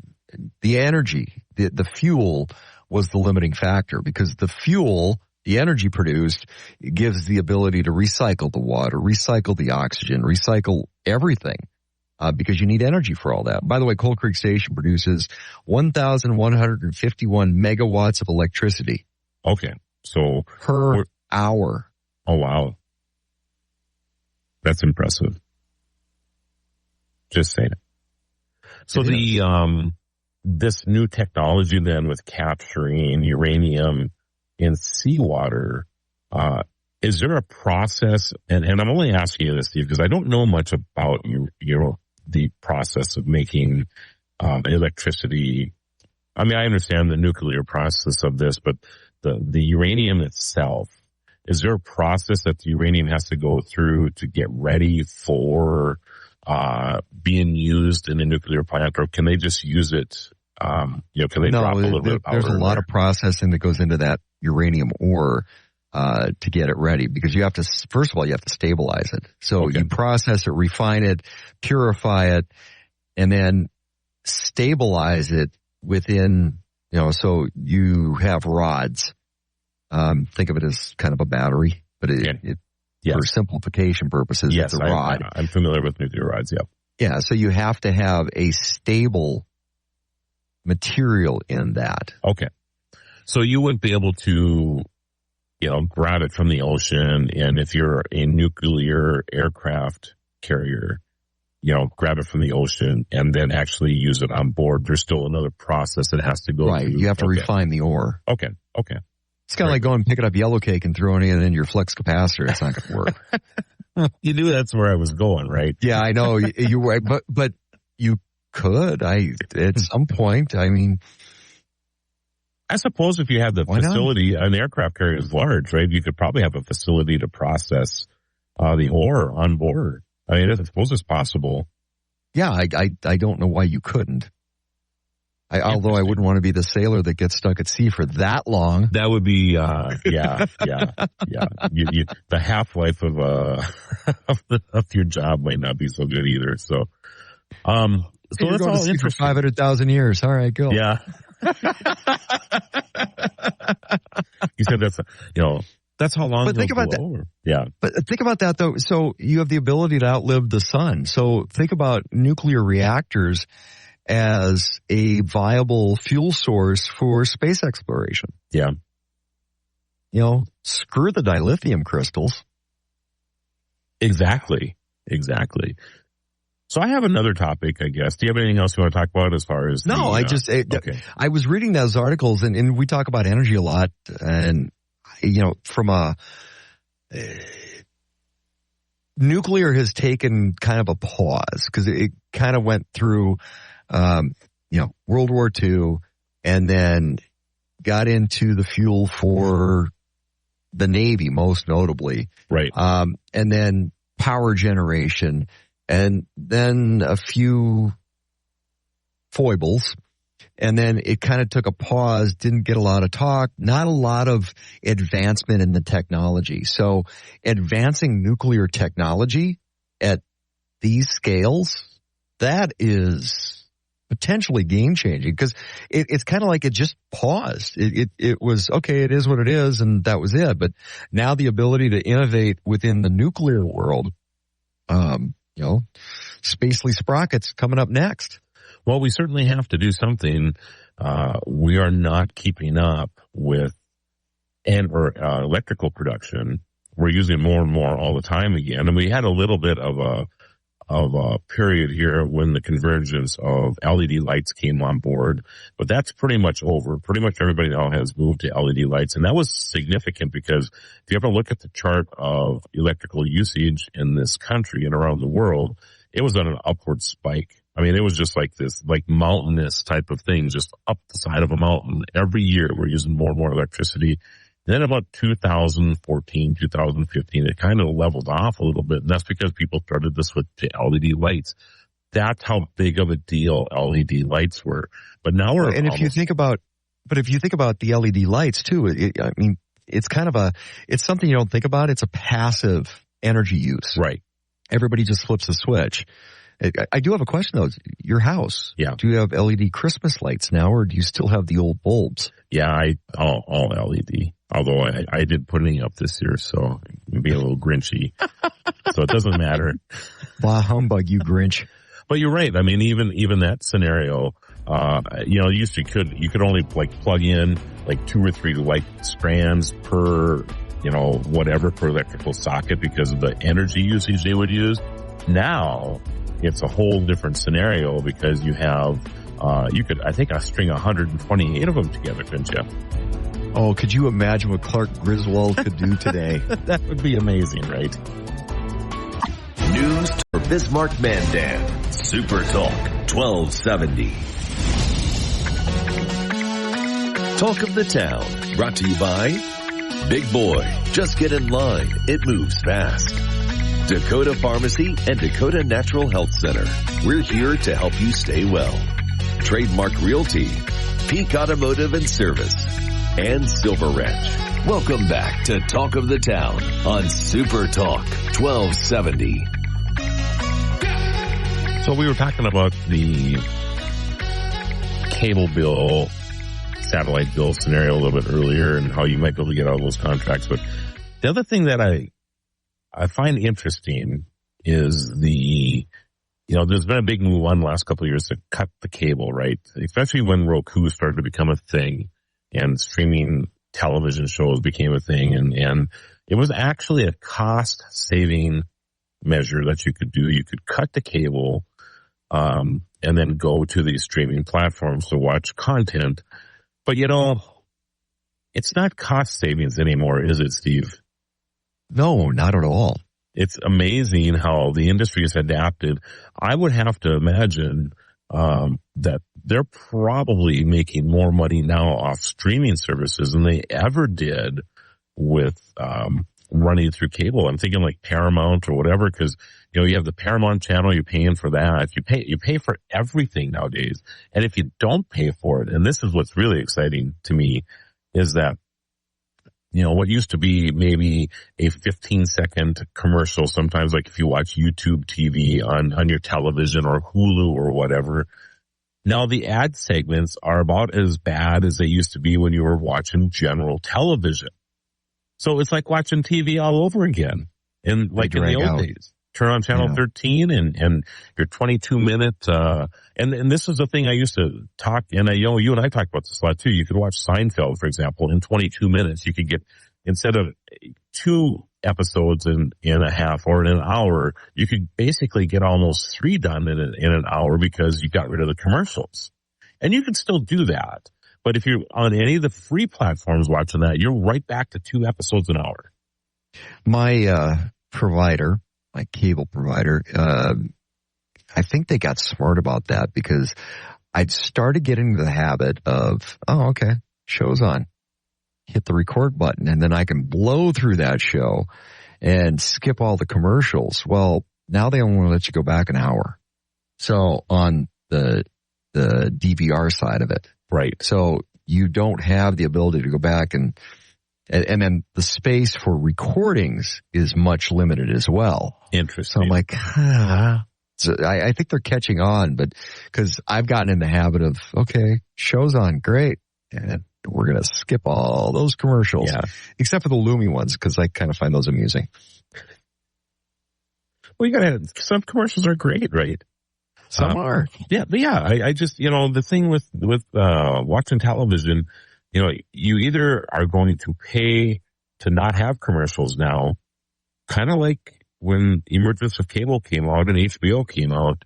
energy, the fuel was the limiting factor, because the fuel, the energy produced, gives the ability to recycle the water, recycle the oxygen, recycle everything, because you need energy for all that. By the way, Coal Creek Station produces 1,151 megawatts of electricity. Okay. So per hour. Oh, wow. That's impressive. Just saying it. So this new technology then with capturing uranium in seawater, is there a process, and I'm only asking you this, Steve, because I don't know much about the process of making electricity. I mean, I understand the nuclear process of this, but the uranium itself, is there a process that the uranium has to go through to get ready for being used in a nuclear plant, or can they just use it? Can they drop a little bit of powder? There's a lot of processing that goes into that uranium ore to get it ready, because you have to, first of all, you have to stabilize it. So you process it, refine it, purify it, and then stabilize it within, so you have rods. Think of it as kind of a battery, but for simplification purposes, it's a rod. I'm familiar with nuclear rods, yeah. Yeah, so you have to have a stable material in that. Okay. So you wouldn't be able to, grab it from the ocean, and if you're a nuclear aircraft carrier, grab it from the ocean and then actually use it on board. There's still another process that has to go through. Right, you have to refine the ore. Okay. It's kind of like going and picking up yellow cake and throwing it in your flux capacitor. It's not going to work. You knew that's where I was going, right? Yeah, I know. You're right, but you could. At some point, I suppose if you have the facility, an aircraft carrier is large, right? You could probably have a facility to process the ore on board. I suppose it's possible. Yeah, I don't know why you couldn't. Although I wouldn't want to be the sailor that gets stuck at sea for that long. That would be, yeah. The half-life of your job might not be so good either. So that's all interesting. For 500,000 years. All right, go. Yeah. You said that's how long. But think about that. Over. Yeah. But think about that though. So you have the ability to outlive the sun. So think about nuclear reactors as a viable fuel source for space exploration. Yeah. Screw the dilithium crystals. Exactly. So I have another topic, I guess. Do you have anything else you want to talk about as far as No, I was reading those articles and we talk about energy a lot, and from a nuclear has taken kind of a pause because it kind of went through World War II and then got into the fuel for the Navy, most notably. Right. And then power generation, and then a few foibles. And then it kind of took a pause, didn't get a lot of talk, not a lot of advancement in the technology. So advancing nuclear technology at these scales, that is potentially game changing, because it's kind of like it just paused. It was, okay, it is what it is, and that was it. But now the ability to innovate within the nuclear world, Spacely Sprockets coming up next. Well, we certainly have to do something. We are not keeping up with electrical production. We're using more and more all the time again. And we had a little bit of a period here when the convergence of LED lights came on board, but that's pretty much over. Pretty much everybody now has moved to LED lights. And that was significant because if you ever look at the chart of electrical usage in this country and around the world, it was on an upward spike. It was just like this, like mountainous type of thing, just up the side of a mountain. Every year we're using more and more electricity. And then about 2014, 2015, it kind of leveled off a little bit. And that's because people started to switch to LED lights. That's how big of a deal LED lights were. But now we're if you think about the LED lights too, it's kind of it's something you don't think about. It's a passive energy use. Right. Everybody just flips the switch. I do have a question though. Your house. Yeah. Do you have LED Christmas lights now, or do you still have the old bulbs? Yeah, all LED. Although I did put any up this year, so I'm being a little grinchy. So it doesn't matter. Bah humbug, you Grinch. But you're right. Even that scenario, you could only plug in 2 or 3 light strands per, per electrical socket because of the energy usage they would use. Now it's a whole different scenario because you have, I think I string 128 of them together, couldn't you? Oh, could you imagine what Clark Griswold could do today? That would be amazing, right? News for Bismarck Mandan. Super Talk 1270. Talk of the Town, brought to you by Big Boy. Just get in line. It moves fast. Dakota Pharmacy and Dakota Natural Health Center. We're here to help you stay well. Trademark Realty, Peak Automotive and Service, and Silver Ranch. Welcome back to Talk of the Town on Super Talk 1270. So we were talking about the cable bill, satellite bill scenario a little bit earlier and how you might be able to get out of those contracts. But the other thing that I find interesting is there's been a big move on the last couple of years to cut the cable, right? Especially when Roku started to become a thing and streaming television shows became a thing. And it was actually a cost saving measure that you could do. You could cut the cable, and then go to these streaming platforms to watch content. But it's not cost savings anymore, is it, Steve? No, not at all. It's amazing how the industry has adapted. I would have to imagine that they're probably making more money now off streaming services than they ever did with running through cable. I'm thinking like Paramount or whatever, because you have the Paramount channel, you're paying for that. You pay for everything nowadays. And if you don't pay for it, and this is what's really exciting to me, is that what used to be maybe a 15-second commercial, sometimes like if you watch YouTube TV on your television or Hulu or whatever, now the ad segments are about as bad as they used to be when you were watching general television. So it's like watching TV all over again. And like in the old days, turn on channel 13 and your 22-minute, and this is the thing I used to talk, and you and I talked about this a lot too. You could watch Seinfeld, for example, in 22 minutes. You could get, instead of 2 episodes in a half or in an hour, you could basically get almost 3 done in an hour because you got rid of the commercials. And you can still do that. But if you're on any of the free platforms watching that, you're right back to 2 episodes an hour. My provider, my cable provider, I think they got smart about that because I'd started getting into the habit of, show's on. Hit the record button, and then I can blow through that show and skip all the commercials. Well, now they only want to let you go back an hour. So on the DVR side of it. Right. So you don't have the ability to go back and then the space for recordings is much limited as well. Interesting. So I'm like, So I think they're catching on, but because I've gotten in the habit of, show's on, great. And we're going to skip all those commercials, except for the Lumi ones, because I kind of find those amusing. Well, some commercials are great, right? Some are. Yeah. I just, the thing with watching television, you either are going to pay to not have commercials now, kind of like when the emergence of cable came out and HBO came out,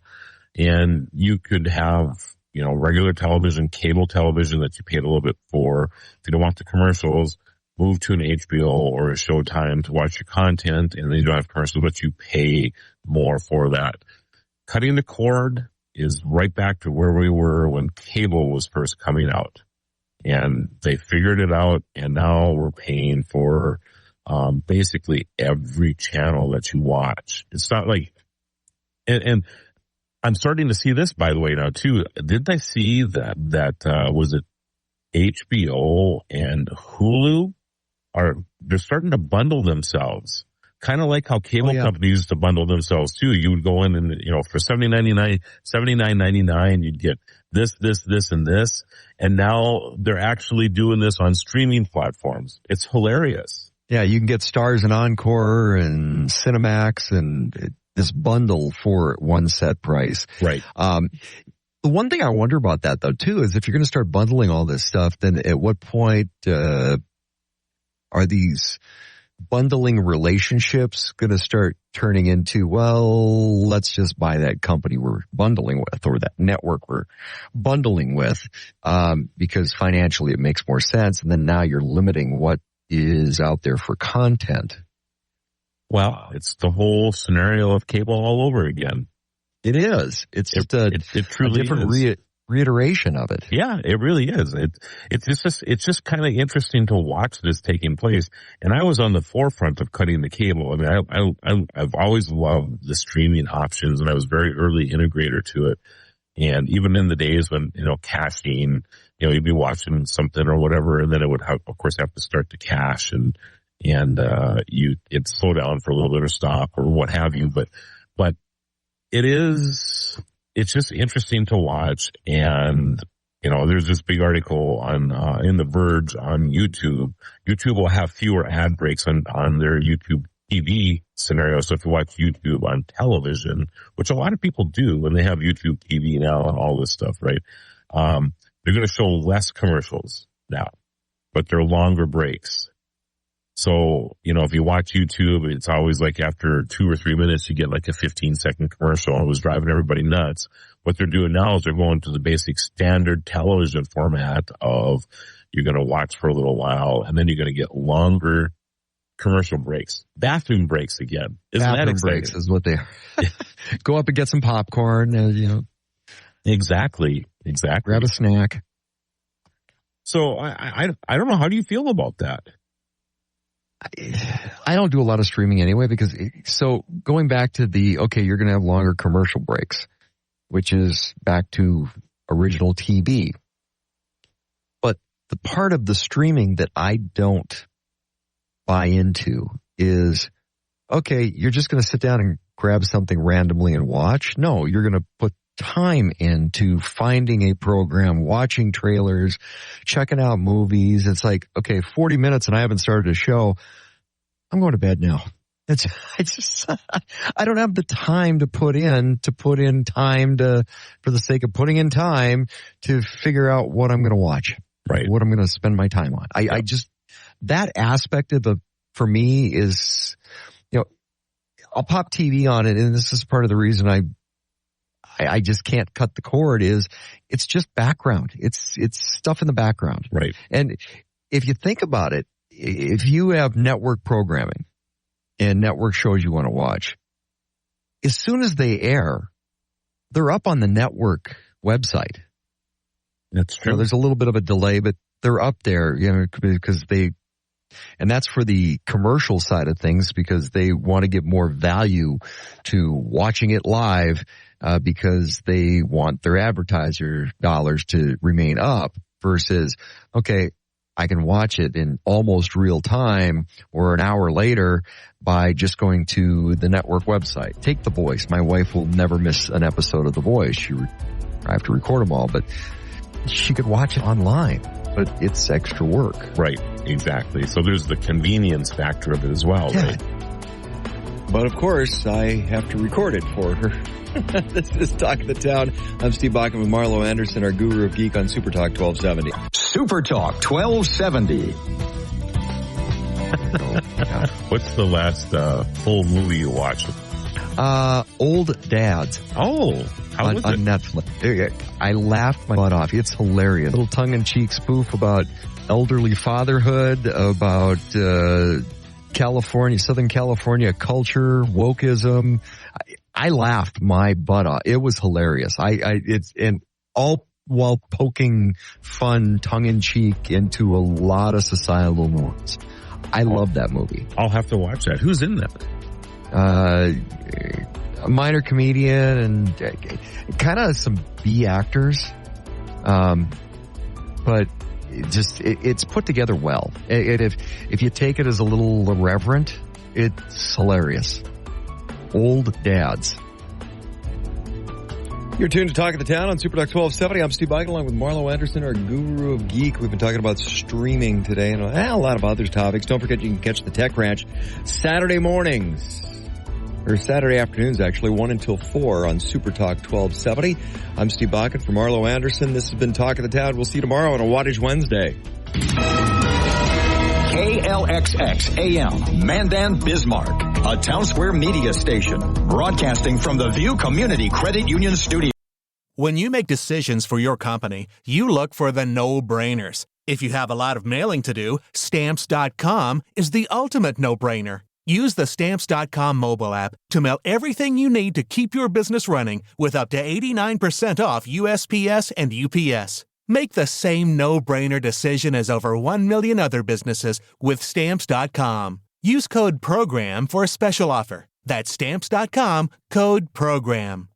and you could have, regular television, cable television that you paid a little bit for. If you don't want the commercials, move to an HBO or a Showtime to watch your content, and then you don't have commercials, but you pay more for that. Cutting the cord is right back to where we were when cable was first coming out. And they figured it out, and now we're paying for basically every channel that you watch. It's not like, and I'm starting to see this, by the way, now too. Didn't I see that was it HBO and Hulu they're starting to bundle themselves, kind of like how cable companies used to bundle themselves too. You would go in and for $79.99, you'd get this, and this, and now they're actually doing this on streaming platforms. It's hilarious. Yeah, you can get Stars and Encore and Cinemax and this bundle for one set price. Right. The one thing I wonder about that though too is if you're going to start bundling all this stuff, then at what point are these bundling relationships going to start turning into, well, let's just buy that company we're bundling with or that network we're bundling with, because financially it makes more sense. And then now you're limiting what is out there for content. Well, it's the whole scenario of cable all over again. It is. It's just it truly different reiteration of it. Yeah, it really is. It's just kind of interesting to watch this taking place. And I was on the forefront of cutting the cable. I mean, I've always loved the streaming options, and I was very early integrator to it. And even in the days when, caching, you'd be watching something or whatever, and then it would have to start to cache and it'd slow down for a little bit or stop or what have you. But it's just interesting to watch. And, there's this big article on, in The Verge on YouTube. YouTube will have fewer ad breaks on their YouTube TV scenario. So if you watch YouTube on television, which a lot of people do when they have YouTube TV now and all this stuff, right? They're going to show less commercials now, but they're longer breaks. So, if you watch YouTube, it's always like after 2 or 3 minutes, you get like a 15-second commercial. It was driving everybody nuts. What they're doing now is they're going to the basic standard television format of you're going to watch for a little while, and then you're going to get longer commercial breaks. Bathroom breaks again. Isn't that exciting? Breaks is what they are. Go up and get some popcorn, Exactly. Grab a snack. So I don't know. How do you feel about that? I don't do a lot of streaming anyway so going back to you're going to have longer commercial breaks, which is back to original TV. But the part of the streaming that I don't buy into is, you're just going to sit down and grab something randomly and watch. No, you're going to put time into finding a program, watching trailers, checking out movies. It's like, 40 minutes and I haven't started a show. I'm going to bed now. I don't have the time to put in time for the sake of putting in time to figure out what I'm going to watch, right? What I'm going to spend my time on. I just, that aspect of for me is, I'll pop TV on it, and this is part of the reason I just can't cut the cord is it's just background. It's stuff in the background. Right. And if you think about it, if you have network programming and network shows you want to watch, as soon as they air, they're up on the network website. That's true. There's a little bit of a delay, but they're up there, because and that's for the commercial side of things, because they want to get more value to watching it live, because they want their advertiser dollars to remain up versus, I can watch it in almost real time or an hour later by just going to the network website. Take The Voice. My wife will never miss an episode of The Voice. I have to record them all, but she could watch it online. But it's extra work. Right, exactly. So there's the convenience factor of it as well, right? But of course, I have to record it for her. This is Talk of the Town. I'm Steve Bachman with Marlo Anderson, our guru of geek on Super Talk 1270. Super Talk 1270. What's the last full movie you watched? Old Dads. Oh, how was it? On Netflix. I laughed my butt off. It's hilarious. A little tongue-in-cheek spoof about elderly fatherhood, about Southern California culture, wokeism. I laughed my butt off. It was hilarious. It's all while poking fun, tongue-in-cheek into a lot of societal norms. I love that movie. I'll have to watch that. Who's in that? A minor comedian and kind of some B actors. But it's put together well. If you take it as a little irreverent, it's hilarious. Old Dads. You're tuned to Talk of the Town on Super Talk 1270. I'm Steve Bachman along with Marlo Anderson, our guru of geek. We've been talking about streaming today and a lot of other topics. Don't forget you can catch the Tech Ranch Saturday mornings, or Saturday afternoons actually, 1 until 4 on Super Talk 1270. I'm Steve Bachman for Marlo Anderson. This has been Talk of the Town. We'll see you tomorrow on a Wattage Wednesday. KLXX AM, Mandan, Bismarck, a Town Square media station, broadcasting from the View Community Credit Union Studio. When you make decisions for your company, you look for the no-brainers. If you have a lot of mailing to do, Stamps.com is the ultimate no-brainer. Use the Stamps.com mobile app to mail everything you need to keep your business running with up to 89% off USPS and UPS. Make the same no-brainer decision as over 1 million other businesses with Stamps.com. Use code PROGRAM for a special offer. That's Stamps.com, code PROGRAM.